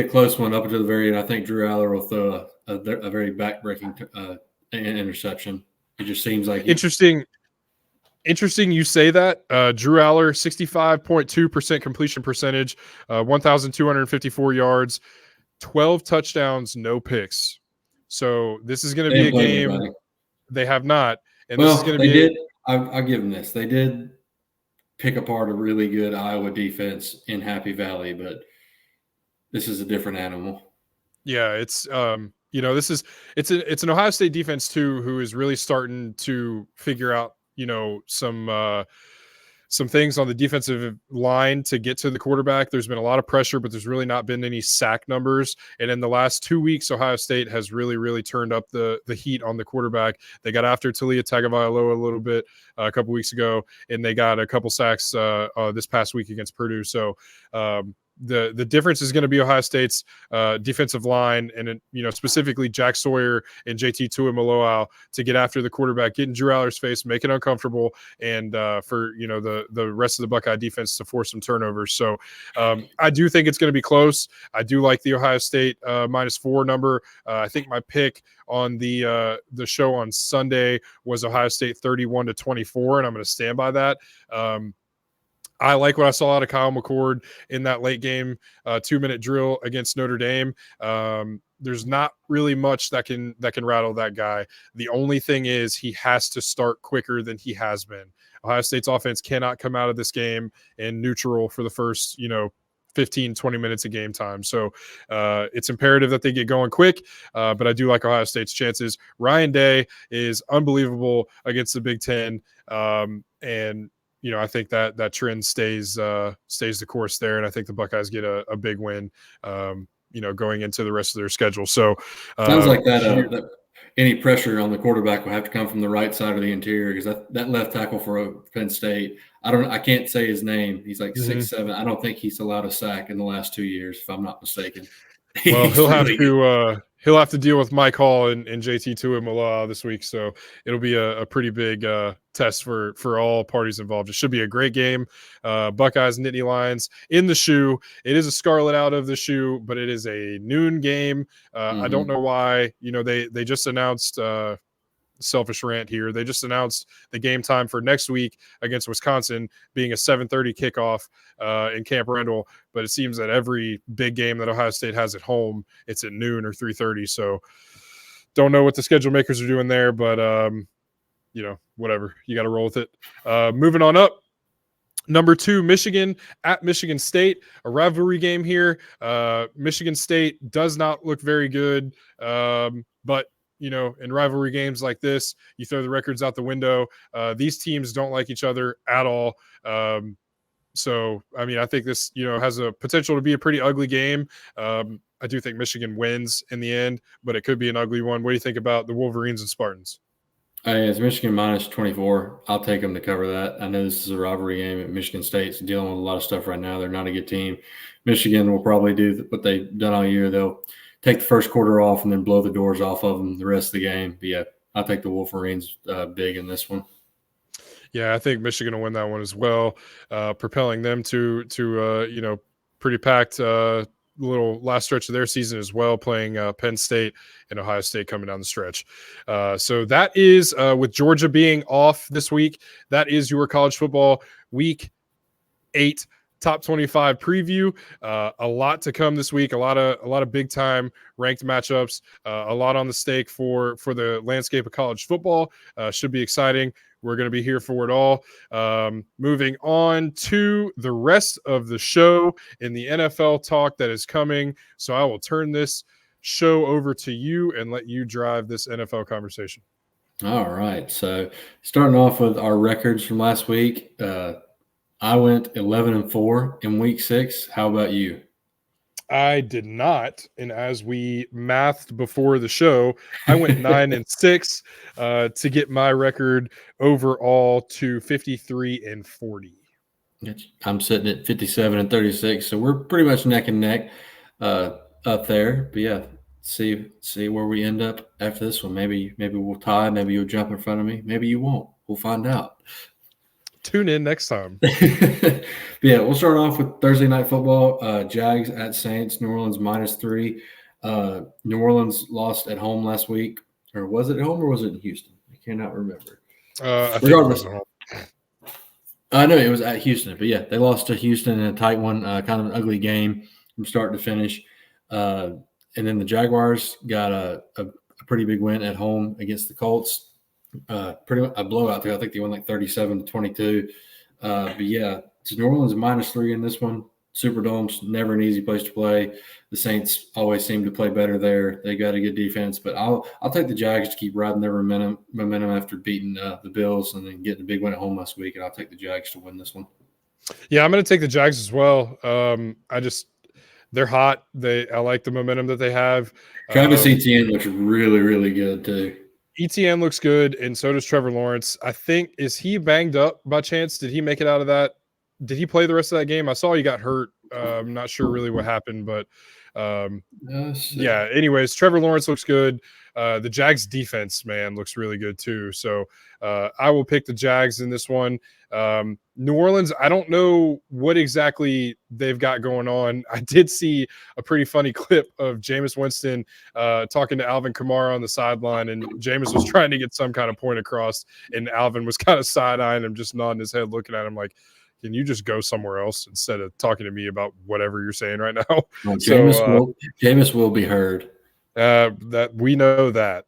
close one up until the very end. I think Drew Aller will throw a very backbreaking interception. It just seems like interesting you say that. Drew Aller, 65.2% completion percentage, 1,254 yards, 12 touchdowns, no picks. So this is going to be a game anybody. They have not. And this is going to be I'll give them this. They did pick apart a really good Iowa defense in Happy Valley, but this is a different animal. Yeah, it's it's an Ohio State defense too, who is really starting to figure out, some things on the defensive line to get to the quarterback. There's been a lot of pressure, but there's really not been any sack numbers. And in the last 2 weeks, Ohio State has really, really turned up the heat on the quarterback. They got after Talia Tagovailoa a little bit a couple weeks ago, and they got a couple sacks this past week against Purdue. So the difference is going to be Ohio State's defensive line and specifically Jack Sawyer and JT Tuimoloau to get after the quarterback, get in Drew Aller's face, make it uncomfortable, and for the rest of the Buckeye defense to force some turnovers. So I do think it's going to be close. I do like the Ohio State -4 number. I think my pick on the show on Sunday was Ohio State 31-24, and I'm going to stand by that. I like what I saw out of Kyle McCord in that late game 2-minute drill against Notre Dame. There's not really much that can rattle that guy. The only thing is he has to start quicker than he has been. Ohio State's offense cannot come out of this game in neutral for the first, 15, 20 minutes of game time. So it's imperative that they get going quick, but I do like Ohio State's chances. Ryan Day is unbelievable against the Big Ten. And I think that trend stays the course there, and I think the Buckeyes get a big win. Going into the rest of their schedule. So sounds like that any pressure on the quarterback will have to come from the right side of the interior, because that left tackle for Penn State, I can't say his name. He's like 6'7". I don't think he's allowed a sack in the last 2 years, if I'm not mistaken. Well, he'll have to deal with Mike Hall and JT Tuimoloau this week, so it'll be a pretty big test for all parties involved. It should be a great game. Buckeyes, Nittany Lions in the shoe. It is a scarlet out of the shoe, but it is a noon game. I don't know why. They just announced. Selfish rant here. They just announced the game time for next week against Wisconsin being a 7:30 kickoff in Camp Randall, but it seems that every big game that Ohio State has at home, it's at noon or 3:30. So don't know what the schedule makers are doing there, but whatever. You got to roll with it. Moving on up. Number 2, Michigan at Michigan State, a rivalry game here. Michigan State does not look very good, but in rivalry games like this, you throw the records out the window. These teams don't like each other at all. So, I think this, has a potential to be a pretty ugly game. I do think Michigan wins in the end, but it could be an ugly one. What do you think about the Wolverines and Spartans? It's Michigan minus 24. I'll take them to cover that. I know this is a rivalry game at Michigan State's dealing with a lot of stuff right now. They're not a good team. Michigan will probably do what they've done all year. They'll take the first quarter off and then blow the doors off of them the rest of the game. But, yeah, I'll take the Wolverines big in this one. Yeah, I think Michigan will win that one as well, propelling them to pretty packed little last stretch of their season as well, playing Penn State and Ohio State coming down the stretch. So that is with Georgia being off this week. That is your college football week 8 top 25 preview. A lot to come this week. A lot of big time ranked matchups. A lot on the stake for the landscape of college football. Should be exciting. We're going to be here for it all. Moving on to the rest of the show in the NFL talk that is coming. So I will turn this show over to you and let you drive this NFL conversation. All right. So starting off with our records from last week, I went 11-4 in week 6. How about you? I did not, and as we mathed before the show, I went 9-6 to get my record overall to 53-40. I'm sitting at 57-36, so we're pretty much neck and neck up there. But yeah, see where we end up after this one. Maybe we'll tie. Maybe you'll jump in front of me. Maybe you won't. We'll find out. Tune in next time. Yeah, we'll start off with Thursday night football. Jags at Saints. New Orleans -3. New Orleans lost at home last week. Or was it at home or was it in Houston? I cannot remember. I think it was at home. I know it was at Houston, but yeah, they lost to Houston in a tight one, kind of an ugly game from start to finish. And then the Jaguars got a pretty big win at home against the Colts. Pretty much a blowout there. I think they won like 37-22. But yeah, it's New Orleans -3 in this one. Superdome's never an easy place to play. The Saints always seem to play better there. They got a good defense, but I'll take the Jags to keep riding their momentum after beating the Bills and then getting a big win at home last week. And I'll take the Jags to win this one. Yeah, I'm going to take the Jags as well. They're hot. I like the momentum that they have. Travis Etienne looks really, really good too. Etienne looks good, and so does Trevor Lawrence. I think, is he banged up by chance? Did he make it out of that? Did he play the rest of that game? I saw he got hurt. I'm not sure really what happened, but yeah. Anyways, Trevor Lawrence looks good. The Jags defense, man, looks really good too. So I will pick the Jags in this one. New Orleans, I don't know what exactly they've got going on. I did see a pretty funny clip of Jameis Winston talking to Alvin Kamara on the sideline, and Jameis was trying to get some kind of point across, and Alvin was kind of side-eyeing him, just nodding his head, looking at him like, can you just go somewhere else instead of talking to me about whatever you're saying right now? Well, Jameis will be heard. That we know that.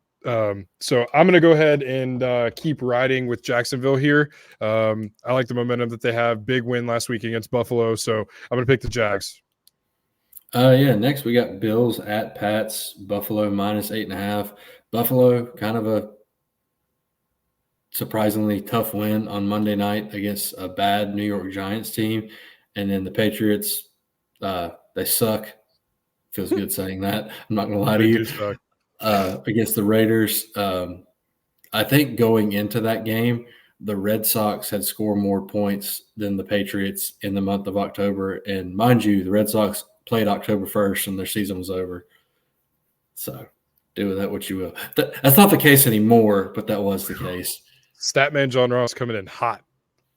So I'm going to go ahead and keep riding with Jacksonville here. I like the momentum that they have. Big win last week against Buffalo, so I'm going to pick the Jags. Yeah, next we got Bills at Pats. Buffalo -8.5. Buffalo, kind of a surprisingly tough win on Monday night against a bad New York Giants team. And then the Patriots, they suck. Feels good saying that. I'm not going to lie to They you. do suck. Against the Raiders, I think going into that game, the Red Sox had scored more points than the Patriots in the month of October. And mind you, the Red Sox played October 1st and their season was over. So do with that what you will. That's not the case anymore, but that was the case. Statman John Ross coming in hot.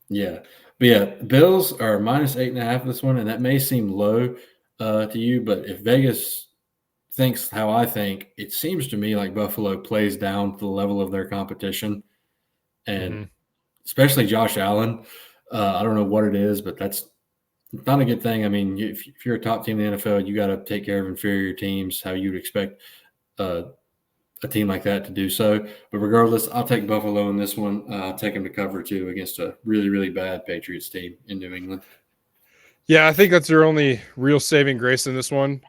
Yeah. But yeah, Bills are minus 8.5 this one, and that may seem low to you, but if Vegas thinks how I think, it seems to me like Buffalo plays down to the level of their competition, and especially Josh Allen. I don't know what it is, but that's not a good thing. I mean, if you're a top team in the NFL, you got to take care of inferior teams how you'd expect a team like that to do so. But regardless, I'll take Buffalo in this one. I'll take them to cover 2 against a really, really bad Patriots team in New England. Yeah, I think that's their only real saving grace in this one.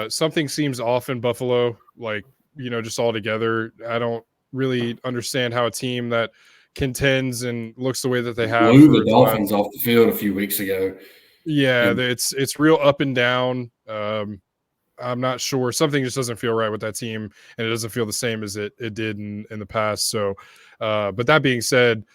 Something seems off in Buffalo, like, just altogether. I don't really understand how a team that contends and looks the way that they have Blew for the the last. Dolphins off the field a few weeks ago. Yeah, And it's real up and down. I'm not sure. Something just doesn't feel right with that team, and it doesn't feel the same as it did in the past. So, but that being said,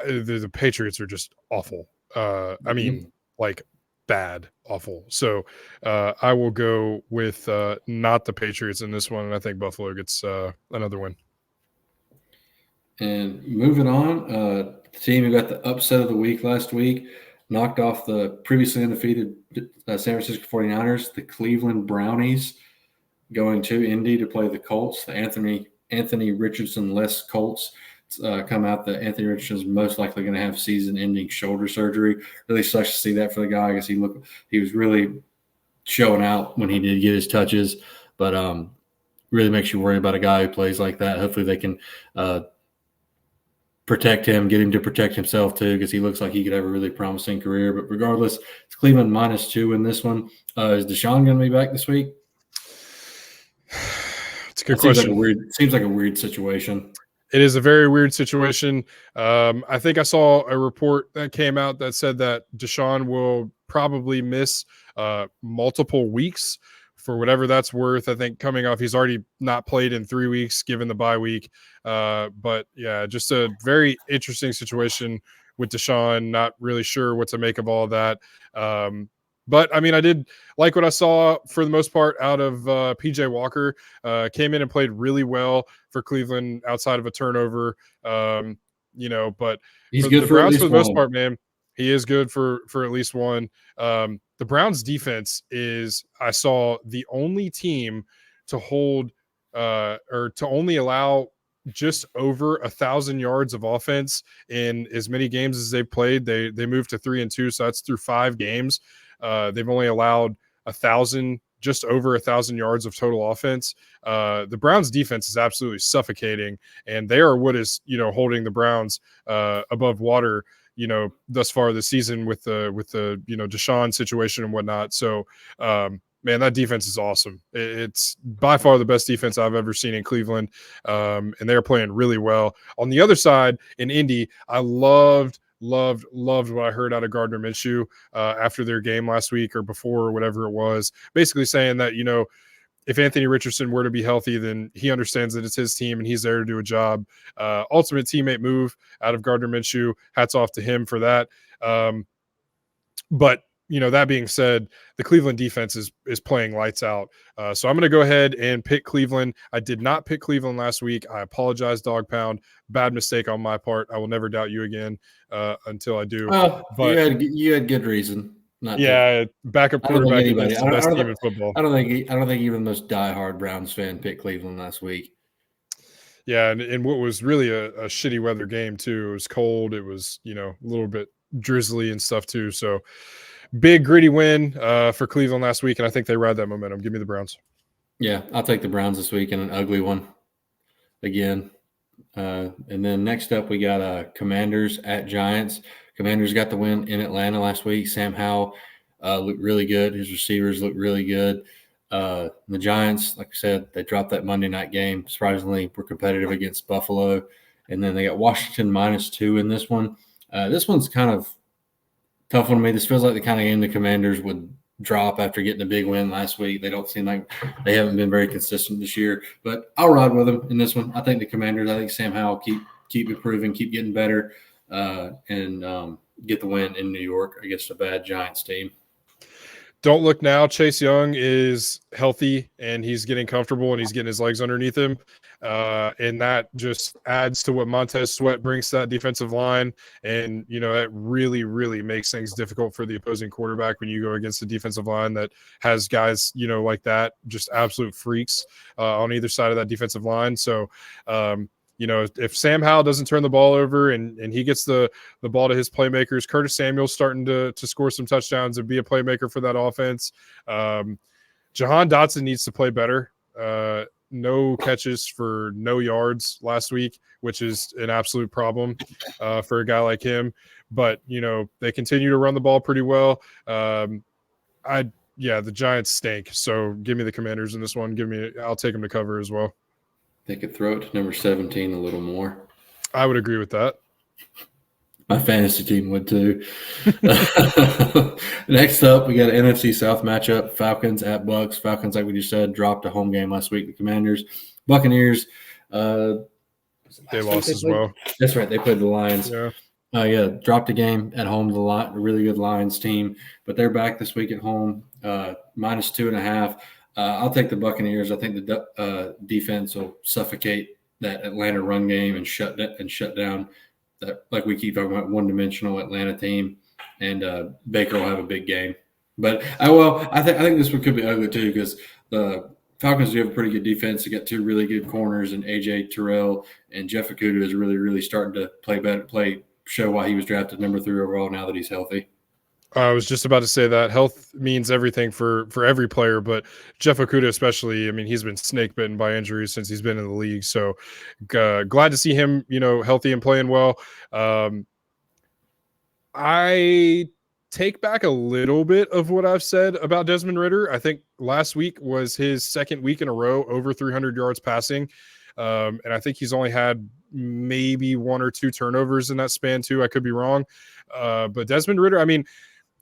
the Patriots are just awful. I mean, like bad, awful. So I will go with not the Patriots in this one, and I think Buffalo gets another win. And moving on, the team who got the upset of the week last week knocked off the previously undefeated San Francisco 49ers, the Cleveland Brownies, going to Indy to play the Colts, the Anthony Richardson-less Colts. Come out that Anthony Richardson is most likely going to have season-ending shoulder surgery. Really sucks to see that for the guy. I guess he was really showing out when he did get his touches, but really makes you worry about a guy who plays like that. Hopefully they can protect him, get him to protect himself too, because he looks like he could have a really promising career. But regardless, it's Cleveland -2 in this one. Is Deshaun going to be back this week? It's a good question. Seems like a weird situation. It is a very weird situation. I think I saw a report that came out that said that Deshaun will probably miss multiple weeks for whatever that's worth. I think coming off, he's already not played in 3 weeks given the bye week. But yeah, just a very interesting situation with Deshaun. Not really sure what to make of all that. But I mean, I did like what I saw for the most part out of PJ Walker. Came in and played really well for Cleveland outside of a turnover. But he's for good the for Browns, at least for the most one. part, man, he is good for at least one. The Browns defense is, I saw, the only team to hold or to only allow just over 1,000 yards of offense in as many games as they've played. They moved to 3-2, so that's through 5 games. They've only allowed 1,000, just over 1,000 yards of total offense. The Browns defense is absolutely suffocating, and they are what is, holding the Browns above water, thus far this season with the Deshaun situation and whatnot. So, man, that defense is awesome. It's by far the best defense I've ever seen in Cleveland, and they're playing really well. On the other side, in Indy, I loved what I heard out of Gardner Minshew after their game last week or before or whatever it was, basically saying that, if Anthony Richardson were to be healthy, then he understands that it's his team and he's there to do a job. Ultimate teammate move out of Gardner Minshew. Hats off to him for that. But that being said, the Cleveland defense is playing lights out. So I'm going to go ahead and pick Cleveland. I did not pick Cleveland last week. I apologize, Dog Pound. Bad mistake on my part. I will never doubt you again until I do. Well, but you had good reason not yeah, backup quarterback against the best team in football. I don't think even the most diehard Browns fan picked Cleveland last week. Yeah, and what was really a shitty weather game too. It was cold. It was a little bit drizzly and stuff too. So big gritty win for Cleveland last week, and I think they ride that momentum. Give me the Browns. Yeah, I'll take the Browns this week in an ugly one again. And then next up, we got Commanders at Giants. Commanders got the win in Atlanta last week. Sam Howell looked really good. His receivers looked really good. The Giants, like I said, they dropped that Monday night game. Surprisingly, were competitive against Buffalo. And then they got Washington -2 in this one. This one's kind of tough one to me. This feels like the kind of game the Commanders would drop after getting a big win last week. They don't seem like they haven't been very consistent this year. But I'll ride with them in this one. I think the Commanders, I think Sam Howell keep improving, keep getting better, and get the win in New York against a bad Giants team. Don't look now. Chase Young is healthy and he's getting comfortable and he's getting his legs underneath him. And that just adds to what Montez Sweat brings to that defensive line. And, that really, really makes things difficult for the opposing quarterback when you go against a defensive line that has guys, like that, just absolute freaks on either side of that defensive line. So, if Sam Howell doesn't turn the ball over and he gets the ball to his playmakers, Curtis Samuel's starting to score some touchdowns and be a playmaker for that offense. Jahan Dotson needs to play better. No catches for no yards last week, which is an absolute problem for a guy like him. But, they continue to run the ball pretty well. The Giants stink. So give me the Commanders in this one. I'll take them to cover as well. They could throw it to number 17 a little more. I would agree with that. My fantasy team would too. Next up, we got an NFC South matchup: Falcons at Bucks. Falcons, like we just said, dropped a home game last week. The Commanders, Buccaneers. They lost as well. That's right. They played the Lions. Yeah. Dropped a game at home to a really good Lions team, but they're back this week at home, -2.5. I'll take the Buccaneers. I think the defense will suffocate that Atlanta run game and shut down that, like we keep talking about, one-dimensional Atlanta team. And Baker will have a big game. But I think this one could be ugly too, because the Falcons do have a pretty good defense. They got two really good corners, and AJ Terrell and Jeff Okudah is really, really starting to show why he was drafted number 3 overall now that he's healthy. I was just about to say that health means everything for every player, but Jeff Okudah especially. I mean, he's been snake bitten by injuries since he's been in the league. So glad to see him, healthy and playing well. I take back a little bit of what I've said about Desmond Ridder. I think last week was his second week in a row over 300 yards passing. And I think he's only had maybe 1 or 2 turnovers in that span too. I could be wrong. But Desmond Ridder, I mean,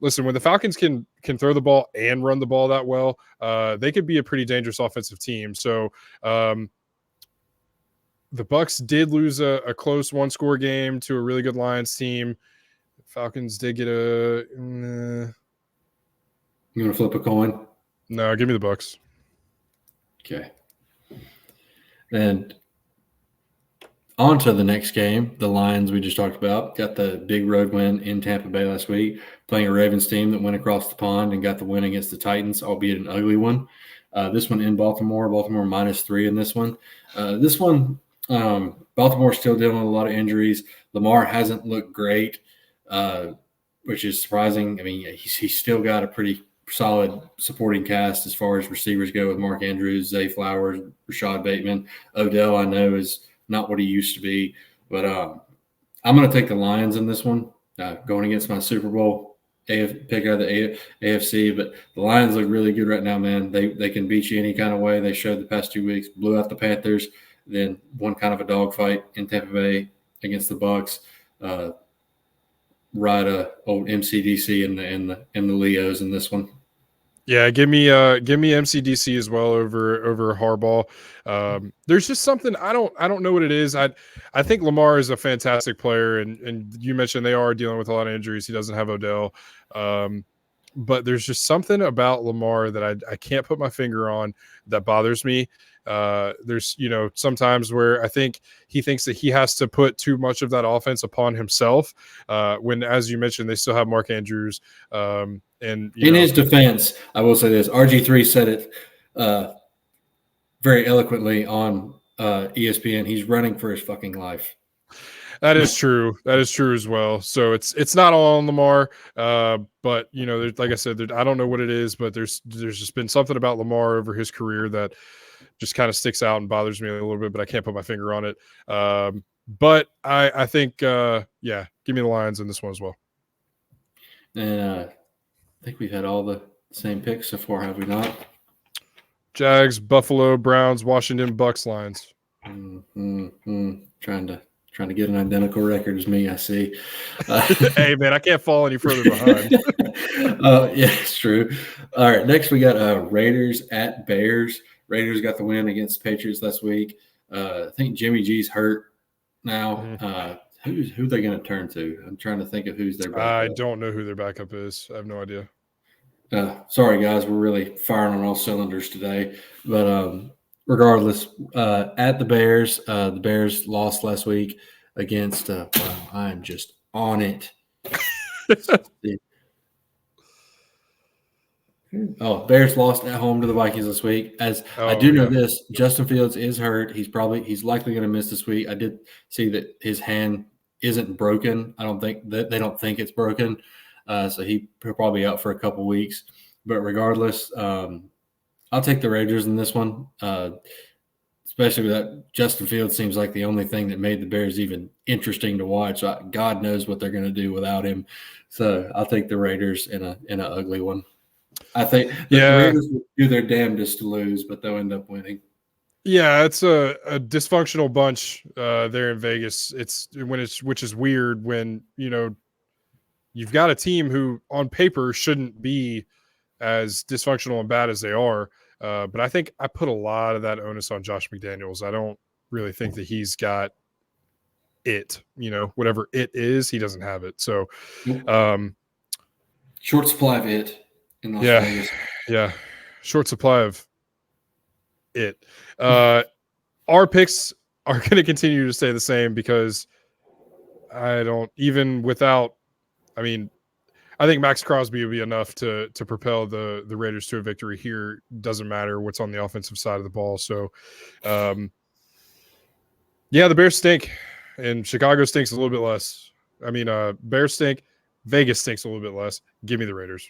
listen, when the Falcons can throw the ball and run the ball that well, they could be a pretty dangerous offensive team. So the Bucs did lose a close 1-score game to a really good Lions team. Falcons did get a. You want to flip a coin? No, give me the Bucs. Okay. And on to the next game, the Lions we just talked about. Got the big road win in Tampa Bay last week, playing a Ravens team that went across the pond and got the win against the Titans, albeit an ugly one. This one in Baltimore -3 in this one. Baltimore's still dealing with a lot of injuries. Lamar hasn't looked great, which is surprising. I mean, he's still got a pretty solid supporting cast as far as receivers go with Mark Andrews, Zay Flowers, Rashad Bateman. Odell, I know, is not what he used to be, but I'm going to take the Lions in this one, going against my Super Bowl pick out of the AFC. But the Lions look really good right now, man. They can beat you any kind of way. They showed the past 2 weeks, blew out the Panthers, then won kind of a dogfight in Tampa Bay against the Bucs. Ride old MCDC and the Leos in this one. Yeah, give me MCDC as well over Harbaugh. There's just something I don't know what it is. I think Lamar is a fantastic player, and you mentioned they are dealing with a lot of injuries. He doesn't have Odell, but there's just something about Lamar that I can't put my finger on that bothers me. There's sometimes where I think he thinks that he has to put too much of that offense upon himself, when, as you mentioned, they still have Mark Andrews. And in his defense, I will say this: RG3 said it very eloquently on ESPN. He's running for his fucking life. That is true. That is true as well. So it's not all on Lamar, but like I said, I don't know what it is, but there's just been something about Lamar over his career that just kind of sticks out and bothers me a little bit, but I can't put my finger on it. But I think, give me the Lions in this one as well. And I think we've had all the same picks so far, have we not? Jags, Buffalo, Browns, Washington, Bucks, Lions. Trying to get an identical record as me, I see. Hey, man, I can't fall any further behind. Yeah, it's true. All right, next we got Raiders at Bears. Raiders got the win against the Patriots last week. I think Jimmy G's hurt now. Who they going to turn to? I'm trying to think of who's their backup. I don't know who their backup is. I have no idea. Sorry, guys. We're really firing on all cylinders today. But regardless, at the Bears lost last week against wow, I'm just on it. Bears lost at home to the Vikings this week. I do know this, Justin Fields is hurt. He's likely going to miss this week. I did see that his hand isn't broken. I don't think that they don't think it's broken. So he'll probably be out for a couple weeks. But regardless, I'll take the Raiders in this one, especially with that Justin Fields seems like the only thing that made the Bears even interesting to watch. God knows what they're going to do without him. So I'll take the Raiders in an ugly one. I think the Raiders will do their damnedest to lose, but they'll end up winning. Yeah, it's a dysfunctional bunch there in Vegas. Which is weird when you've got a team who on paper shouldn't be as dysfunctional and bad as they are. But I think I put a lot of that onus on Josh McDaniels. I don't really think that he's got it. Whatever it is, he doesn't have it. So, short supply of it. In Las Vegas. Yeah, short supply of it. Our picks are going to continue to stay the same because I think Max Crosby would be enough to propel the Raiders to a victory here. Doesn't matter what's on the offensive side of the ball. So, the Bears stink, and Chicago stinks a little bit less. Bears stink, Vegas stinks a little bit less. Give me the Raiders.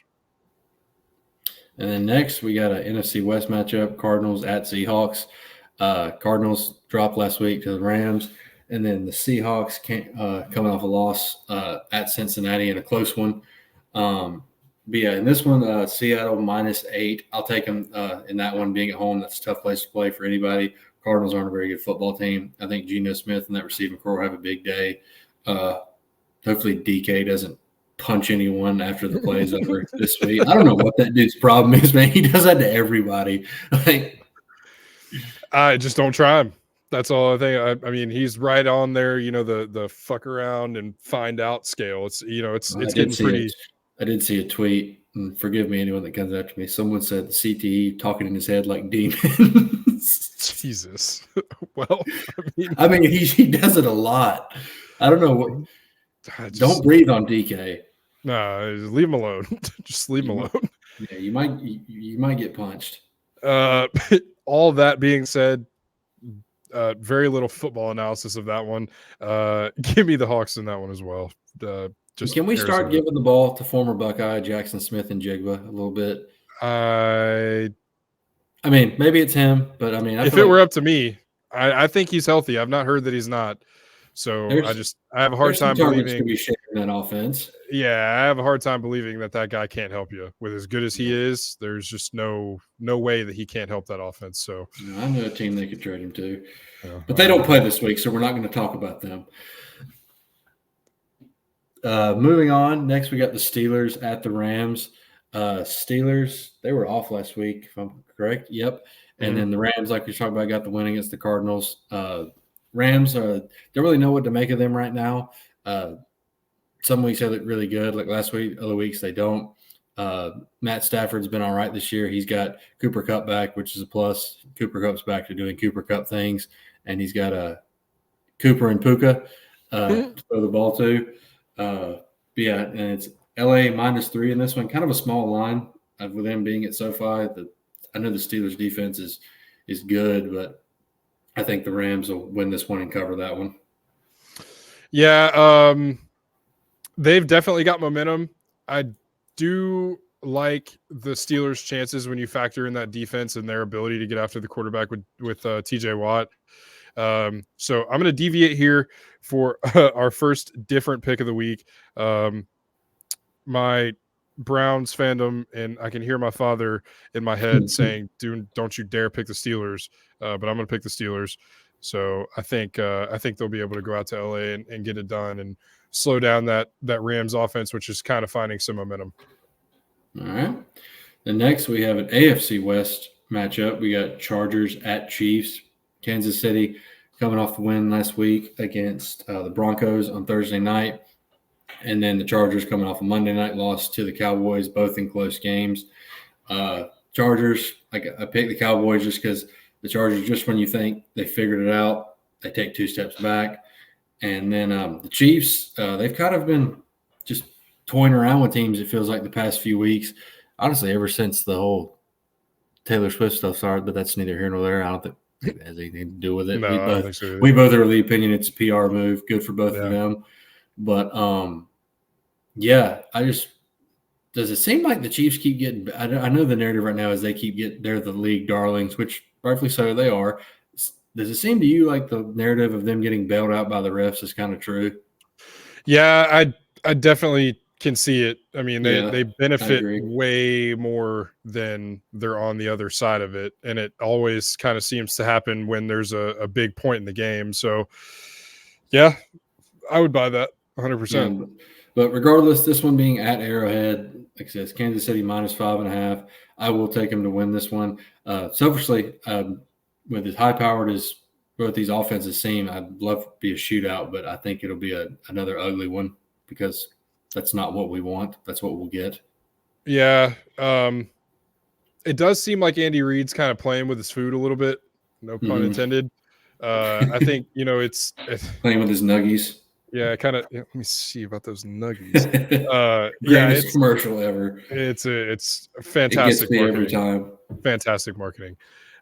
And then next, we got an NFC West matchup, Cardinals at Seahawks. Cardinals dropped last week to the Rams. And then the Seahawks coming off a loss at Cincinnati in a close one. In this one, Seattle -8. I'll take them in that one being at home. That's a tough place to play for anybody. Cardinals aren't a very good football team. I think Geno Smith and that receiving core will have a big day. Hopefully DK doesn't punch anyone after the play's over this week. I don't know what that dude's problem is, man. He does that to everybody. I just don't try him. That's all I think. He's right on there, the fuck around and find out scale. It's getting pretty. I did see a tweet, and forgive me, anyone that comes after me. Someone said the CTE talking in his head like demons. Jesus. Well, he does it a lot. I don't know what. Don't breathe on DK. No, leave him alone. Just leave him alone. Yeah, you might get punched. All that being said, very little football analysis of that one. Give me the Hawks in that one as well. Can we start giving the ball to former Buckeye Jackson Smith and Jigba a little bit? Maybe it's him, but if it were up to me, I think he's healthy. I've not heard that he's not. So I have a hard time believing to be sharing that offense. Yeah, I have a hard time believing that guy can't help you. With as good as he is, there's just no way that he can't help that offense. So I know a team they could trade him to, but they don't play this week, so we're not going to talk about them. Moving on, next we got the Steelers at the Rams. Steelers, they were off last week, if I'm correct. Yep. And then the Rams, like we talked about, got the win against the Cardinals. Rams don't really know what to make of them right now. Some weeks they look really good, like last week. Other weeks they don't. Matt Stafford's been all right this year. He's got Cooper Kupp back, which is a plus. Cooper Kupp's back to doing Cooper Kupp things, and he's got Cooper and Puka to throw the ball to. And it's LA -3 in this one. Kind of a small line with them being at SoFi. I know the Steelers defense is good, but I think the Rams will win this one and cover that one. Yeah, they've definitely got momentum. I do like the Steelers' chances when you factor in that defense and their ability to get after the quarterback with TJ Watt. So I'm going to deviate here for our first different pick of the week. My Browns fandom, and I can hear my father in my head saying, Don't you dare pick the Steelers," but I'm going to pick the Steelers. So I think they'll be able to go out to LA and get it done and slow down that Rams offense, which is kind of finding some momentum. All right. The next we have an AFC West matchup. We got Chargers at Chiefs. Kansas City coming off the win last week against the Broncos on Thursday night. And then the Chargers coming off a Monday night loss to the Cowboys, both in close games. Chargers, I picked the Cowboys just because the Chargers, just when you think they figured it out, they take 2 steps back. And then the Chiefs, they've kind of been just toying around with teams, it feels like, the past few weeks. Honestly, ever since the whole Taylor Swift stuff started, but that's neither here nor there. I don't think it has anything to do with it. No, I don't think so either. We both are of the opinion it's a PR move, good for both Yeah. of them. But yeah, does it seem like the Chiefs keep getting? I know the narrative right now is they're the league darlings, which rightfully so they are. Does it seem to you like the narrative of them getting bailed out by the refs is kind of true? Yeah, I definitely can see it. I mean, Yeah, they I benefit agree. way more than they're on the other side of it, and it always kind of seems to happen when there's a big point in the game. So, yeah, I would buy that 100%. Yeah, but regardless, this one being at Arrowhead, like I said, Kansas City minus 5.5. I will take them to win this one. Selfishly, with as high powered as both these offenses seem, I'd love to be a shootout, but I think it'll be another ugly one because that's not what we want. That's what we'll get. Yeah, it does seem like Andy Reid's kind of playing with his food a little bit. No pun intended. I think it's playing with his nuggies. Yeah, kind of. Let me see about those nuggies. Greatest commercial ever. It's fantastic. It gets me marketing. every time. Fantastic marketing.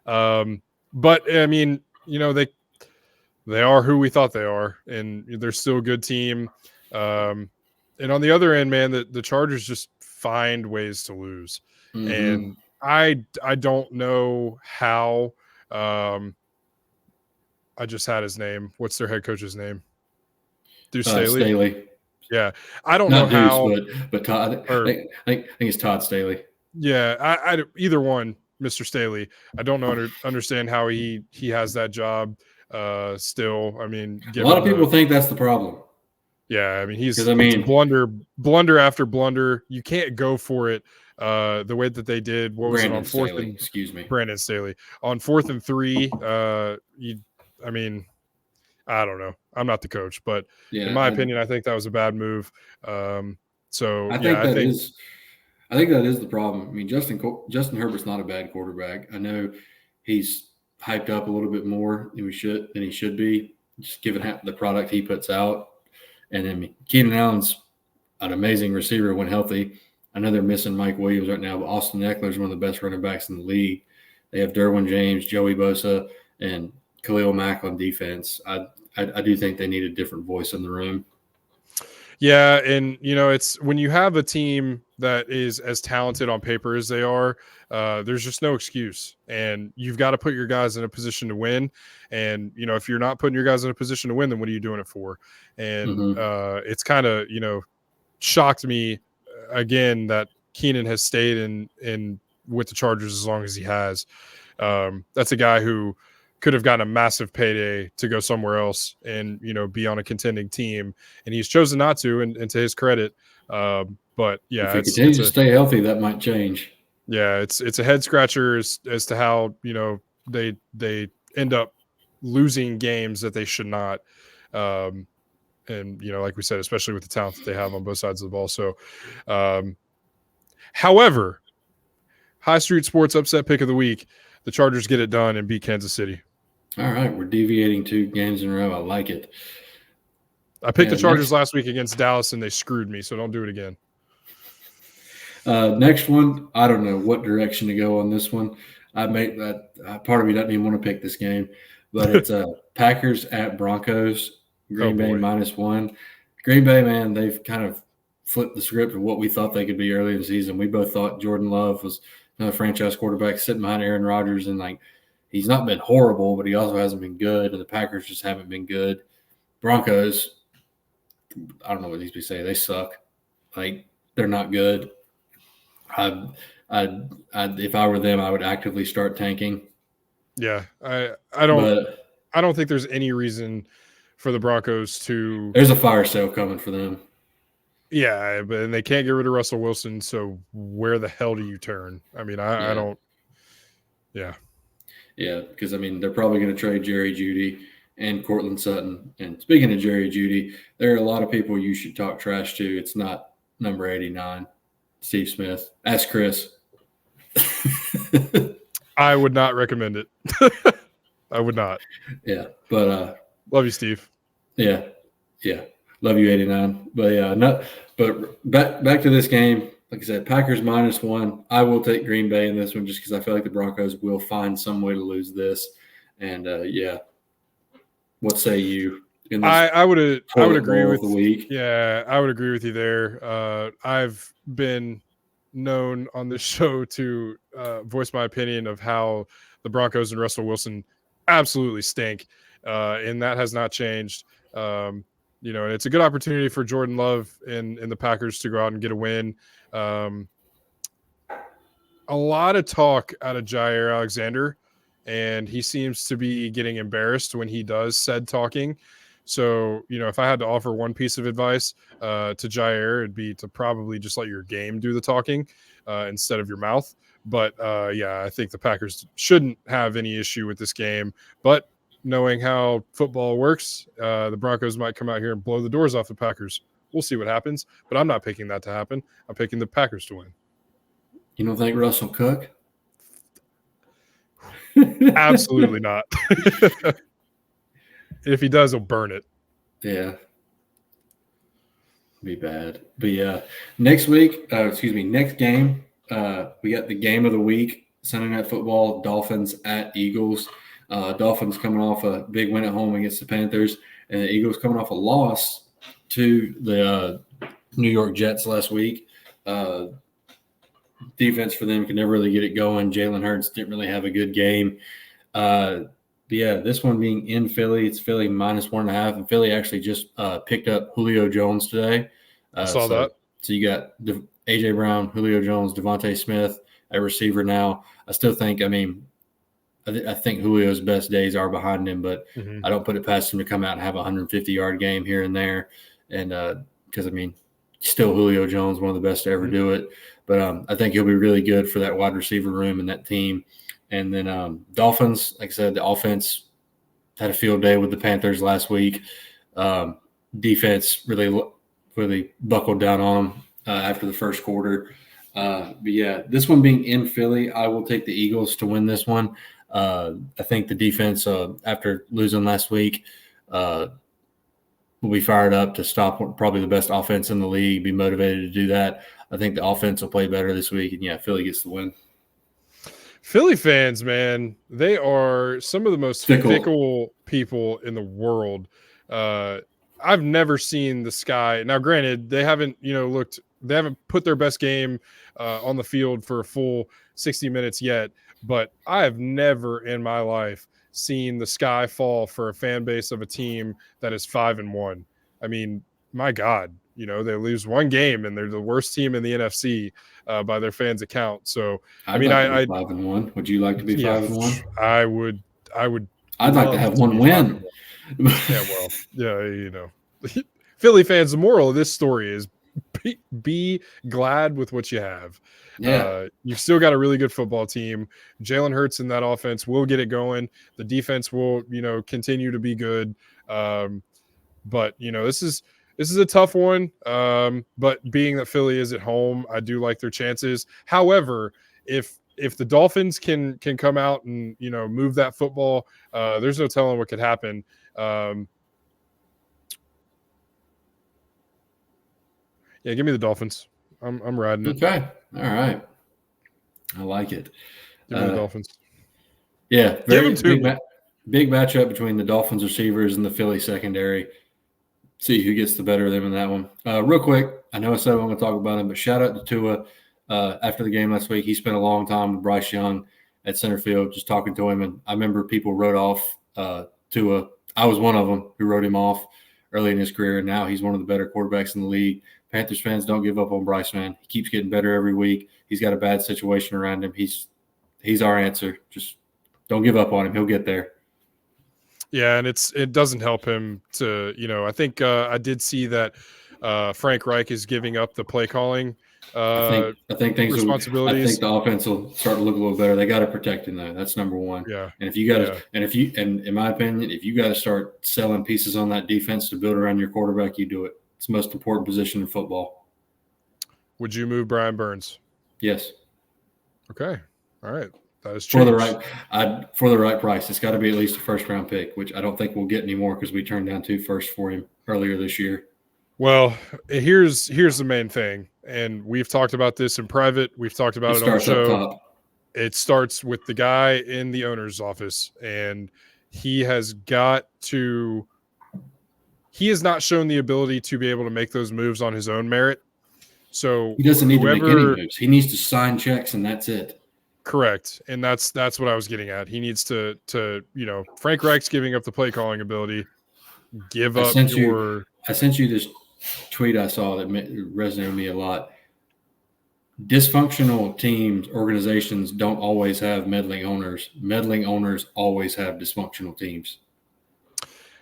But I mean, they are who we thought they are, and they're still a good team. And on the other end, man, the Chargers just find ways to lose, and I don't know how. I just had his name. What's their head coach's name? Deuce Staley. Staley. Yeah, I don't know how. But Todd. I think it's Todd Staley. Yeah, I either one, Mr. Staley. I don't understand how he has that job still. I mean, a lot of people think that's the problem. Yeah, I mean it's blunder after blunder. You can't go for it the way that they did. What was Brandon it on fourth? Staley, excuse me, Brandon Staley on 4th and 3. I mean, I don't know. I'm not the coach, but in my opinion, I think that was a bad move. So I think that is the problem. I mean, Justin Herbert's not a bad quarterback. I know he's hyped up a little bit more than he should be, just given the product he puts out. And then Keenan Allen's an amazing receiver when healthy. I know they're missing Mike Williams right now, but Austin Eckler is one of the best running backs in the league. They have Derwin James, Joey Bosa, and Khalil Mack on defense. I do think they need a different voice in the room. Yeah, and it's when you have a team that is as talented on paper as they are, there's just no excuse, and you've got to put your guys in a position to win. And if you're not putting your guys in a position to win, then what are you doing it for? And it's kind of shocked me again that Keenan has stayed in with the Chargers as long as he has. That's a guy who could have gotten a massive payday to go somewhere else and be on a contending team, and he's chosen not to. And to his credit, but yeah, if he continues to stay healthy, that might change. Yeah, it's a head scratcher as to how they end up losing games that they should not. And like we said, especially with the talent that they have on both sides of the ball. So, however, High Street Sports upset pick of the week: the Chargers get it done and beat Kansas City. All right, we're deviating 2 games in a row. I like it. I picked the Chargers last week against Dallas, and they screwed me, so don't do it again. Next one, I don't know what direction to go on this one. I make that part of me doesn't even want to pick this game, but it's Packers at Broncos. Green Bay -1. Green Bay, man, they've kind of flipped the script of what we thought they could be early in the season. We both thought Jordan Love was another franchise quarterback sitting behind Aaron Rodgers, and he's not been horrible, but he also hasn't been good, and the Packers just haven't been good. Broncos, I don't know what these people say. They suck. They're not good. I, if I were them, I would actively start tanking. Yeah, I But don't think there's any reason for the Broncos to. there's a fire sale coming for them. Yeah, but and they can't get rid of Russell Wilson. So where the hell do you turn? I mean, I don't. Yeah. Yeah, because I mean they're probably going to trade Jerry Jeudy and Cortland Sutton. And speaking of Jerry Jeudy, there are a lot of people you should talk trash to. It's not number 89, Steve Smith. Ask Chris. I would not recommend it. I would not. Yeah, but love you, Steve. Yeah, love you, 89. But yeah, not. But back to this game. Like I said, Packers -1. I will take Green Bay in this one just because I feel like the Broncos will find some way to lose this. And yeah, what say you? In this I would agree with the week. Yeah, I would agree with you there. I've been known on this show to voice my opinion of how the Broncos and Russell Wilson absolutely stink, and that has not changed. And it's a good opportunity for Jordan Love and the Packers to go out and get a win. A lot of talk out of Jair Alexander, and he seems to be getting embarrassed when he does said talking. So, if I had to offer one piece of advice to Jair, it'd be to probably just let your game do the talking instead of your mouth. But yeah, I think the Packers shouldn't have any issue with this game. But knowing how football works, the Broncos might come out here and blow the doors off the Packers. We'll see what happens. But I'm not picking that to happen. I'm picking the Packers to win. You don't think Russell Cook? Absolutely not. If he does, he'll burn it. Yeah. Be bad. But yeah, next game, we got the game of the week, Sunday Night Football, Dolphins at Eagles. Dolphins coming off a big win at home against the Panthers, and the Eagles coming off a loss to the New York Jets last week. Defense for them could never really get it going. Jalen Hurts didn't really have a good game. But yeah, this one being in Philly, it's Philly -1.5, and Philly actually just picked up Julio Jones today. I saw that. So you got A.J. Brown, Julio Jones, Devontae Smith at receiver now. I still think, I think Julio's best days are behind him, but I don't put it past him to come out and have a 150-yard game here and there. And because, still Julio Jones, one of the best to ever do it. But I think he'll be really good for that wide receiver room and that team. And then Dolphins, like I said, the offense had a field day with the Panthers last week. Defense really buckled down on them after the first quarter. But yeah, this one being in Philly, I will take the Eagles to win this one. I think the defense, after losing last week, will be fired up to stop probably the best offense in the league, be motivated to do that. I think the offense will play better this week, and yeah, Philly gets the win. Philly fans, man, they are some of the most fickle people in the world. I've never seen the Sky. Now, granted, they haven't, they haven't put their best game on the field for a full 60 minutes yet, but I have never in my life seen the sky fall for a fan base of a team that is 5-1. My God, they lose one game and they're the worst team in the NFC by their fans' account. So, I'd like to be 5-1. Would you like to be 5-1? I would. I'd like to have one win. Philly fans, the moral of this story is be glad with what you have. Yeah. You've still got a really good football team. Jalen Hurts in that offense will get it going. The defense will, continue to be good. But this is a tough one. But being that Philly is at home, I do like their chances. However, if the Dolphins can come out and move that football, there's no telling what could happen. Yeah, give me the Dolphins. I'm riding it. Okay. All right. I like it. Give me the Dolphins. Yeah. Big matchup between the Dolphins receivers and the Philly secondary. See who gets the better of them in that one. Real quick, I know I said I want to talk about him, but shout out to Tua after the game last week. He spent a long time with Bryce Young at center field, just talking to him. And I remember people wrote off Tua. I was one of them who wrote him off early in his career, and now he's one of the better quarterbacks in the league. Panthers fans, don't give up on Bryce, man. He keeps getting better every week. He's got a bad situation around him. He's our answer. Just don't give up on him. He'll get there. Yeah, and it doesn't help him to, I think I did see that Frank Reich is giving up the play calling I think I think responsibilities. the offense will start to look a little better. They got to protect him though. That's number one. Yeah. And if you got to, and in my opinion, if you got to start selling pieces on that defense to build around your quarterback, you do it. It's the most important position in football. Would you move Brian Burns? Yes. Okay. All right. That is for the right price. It's got to be at least a first round pick, which I don't think we'll get anymore because we turned down 2 firsts for him earlier this year. Well, here's the main thing, and we've talked about this in private. We've talked about it on the show. It starts with the guy in the owner's office, and he has not shown the ability to be able to make those moves on his own merit. So he doesn't need to make any moves. He needs to sign checks, and that's it. Correct. And that's what I was getting at. He needs to Frank Reich's giving up the play calling ability. I sent you this tweet I saw that resonated with me a lot. Dysfunctional teams, organizations don't always have meddling owners. Meddling owners always have dysfunctional teams.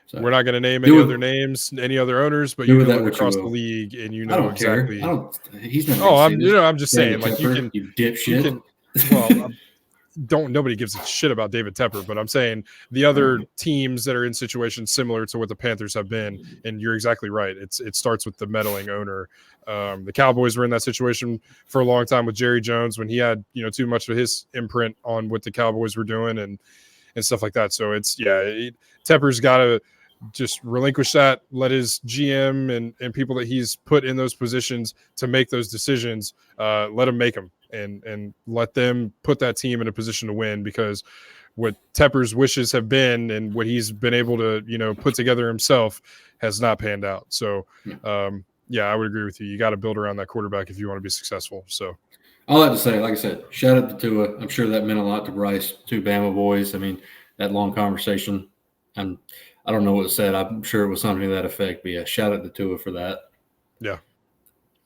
So, we're not going to name any other owners, but you can look across the league and I don't exactly. Care. He's not. I'm just saying, like you dipshit. Nobody gives a shit about David Tepper, but I'm saying the other teams that are in situations similar to what the Panthers have been, and you're exactly right. It starts with the meddling owner. The Cowboys were in that situation for a long time with Jerry Jones when he had, too much of his imprint on what the Cowboys were doing and stuff like that. So Tepper's got to just relinquish that, let his GM and people that he's put in those positions to make those decisions, let him make them and let them put that team in a position to win, because what Tepper's wishes have been and what he's been able to, put together himself has not panned out. So, I would agree with you. You got to build around that quarterback if you want to be successful. So all I have to say, like I said, shout out to Tua. I'm sure that meant a lot to Bryce, 2 Bama boys. I mean, that long conversation, I don't know what it said. I'm sure it was something to that effect. But yeah, shout out to Tua for that. Yeah.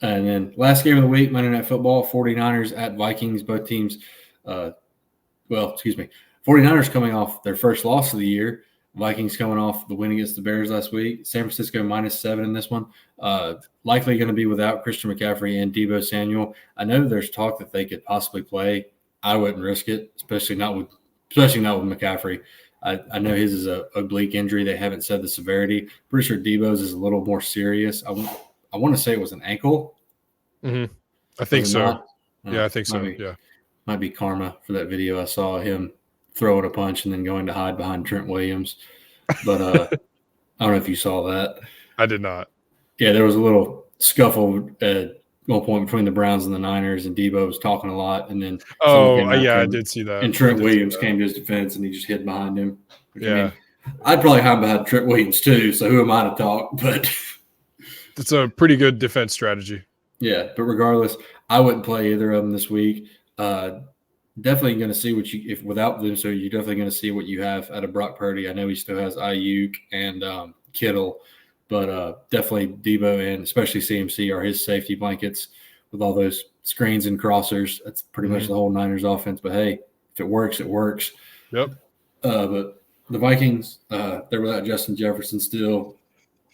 And then last game of the week, Monday Night Football, 49ers at Vikings. Both teams, 49ers coming off their first loss of the year. Vikings coming off the win against the Bears last week. San Francisco -7 in this one. Likely going to be without Christian McCaffrey and Deebo Samuel. I know there's talk that they could possibly play. I wouldn't risk it, especially not with McCaffrey. I know his is a oblique injury. They haven't said the severity. Pretty sure Deebo's is a little more serious. I want to say it was an ankle. Mm-hmm. I think so. I think so. Might be karma for that video. I saw him throwing a punch and then going to hide behind Trent Williams. But I don't know if you saw that. I did not. Yeah, there was a little scuffle at one point between the Browns and the Niners, and Deebo was talking a lot. And then I did see that. And Trent Williams came to his defense, and he just hid behind him. I'd probably hide behind Trent Williams too, so who am I to talk? But it's a pretty good defense strategy. Yeah, but regardless, I wouldn't play either of them this week. Definitely going to see without them, so you're definitely going to see what you have out of Brock Purdy. I know he still has Ayuk and Kittle, but definitely Deebo and especially CMC are his safety blankets with all those screens and crossers. That's pretty much the whole Niners offense. But hey, if it works, it works. Yep. But the Vikings, they're without Justin Jefferson still.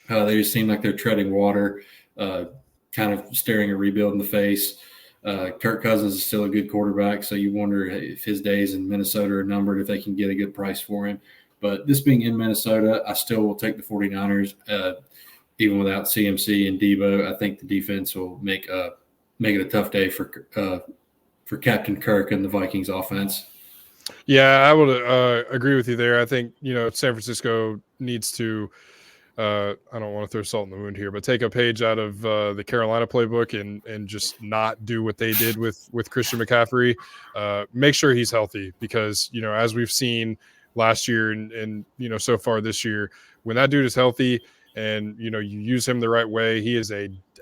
They just seem like they're treading water, kind of staring a rebuild in the face. Kirk Cousins is still a good quarterback, so you wonder if his days in Minnesota are numbered, if they can get a good price for him. But this being in Minnesota, I still will take the 49ers, even without CMC and Deebo. I think the defense will make it a tough day for Captain Kirk and the Vikings offense. Yeah, I would agree with you there. I think, San Francisco needs to I don't want to throw salt in the wound here, but take a page out of the Carolina playbook and just not do what they did with Christian McCaffrey. Make sure he's healthy, because, as we've seen last year and so far this year, when that dude is healthy and, you use him the right way, he is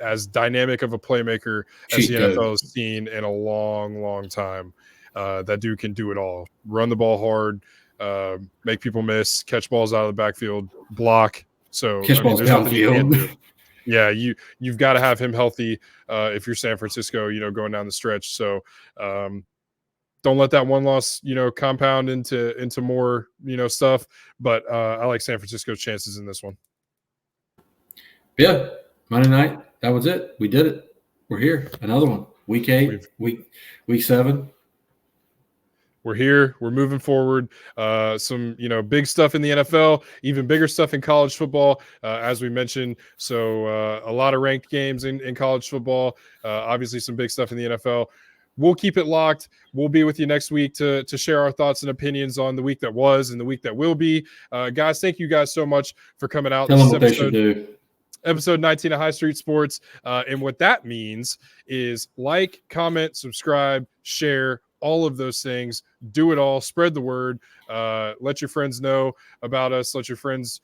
as dynamic of a playmaker as the NFL has seen in a long, long time. That dude can do it all. Run the ball hard, make people miss, catch balls out of the backfield, block, So Catch balls there's nothing you can do. downfield. Yeah, you've got to have him healthy if you're San Francisco, going down the stretch. So don't let that one loss, compound into more, stuff. But I like San Francisco's chances in this one. Yeah, Monday night. That was it. We did it. We're here. Another one. Week 8, week 7. We're here. We're moving forward. Some, big stuff in the NFL, even bigger stuff in college football, as we mentioned. So a lot of ranked games in college football. Obviously, some big stuff in the NFL. We'll keep it locked. We'll be with you next week to share our thoughts and opinions on the week that was and the week that will be. Guys, thank you guys so much for coming out. Tell them what they should do. Episode 19 of High Street Sports. And what that means is like, comment, subscribe, share, all of those things. Do it all. Spread the word. Let your friends know about us. Let your friends,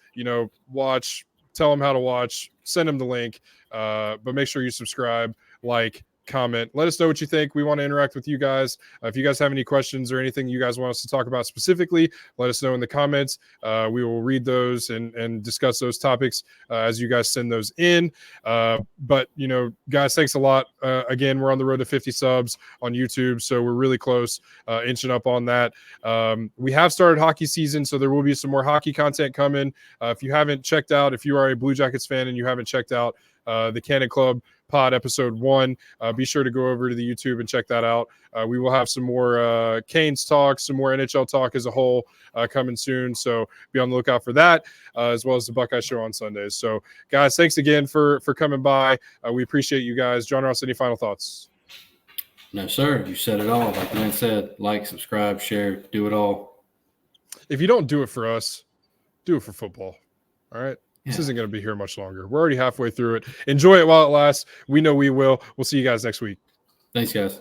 watch. Tell them how to watch. Send them the link. But make sure you subscribe, like, comment. Let us know what you think. We want to interact with you guys. If you guys have any questions or anything you guys want us to talk about specifically, let us know in the comments. We will read those and discuss those topics as you guys send those in. But, guys, thanks a lot. Again, we're on the road to 50 subs on YouTube, so we're really close, inching up on that. We have started hockey season, so there will be some more hockey content coming. If you haven't checked out, if you are a Blue Jackets fan and you haven't checked out the Cannon Club Pod episode 1, be sure to go over to the YouTube and check that out. We will have some more Canes talk, some more NHL talk as a whole coming soon. So be on the lookout for that, as well as the Buckeye Show on Sundays. So guys, thanks again for coming by. We appreciate you guys. John Ross, any final thoughts? No, sir. You said it all. Like Lynn said, like, subscribe, share, do it all. If you don't do it for us, do it for football. All right. This isn't going to be here much longer. We're already halfway through it. Enjoy it while it lasts. We know we will. We'll see you guys next week. Thanks, guys.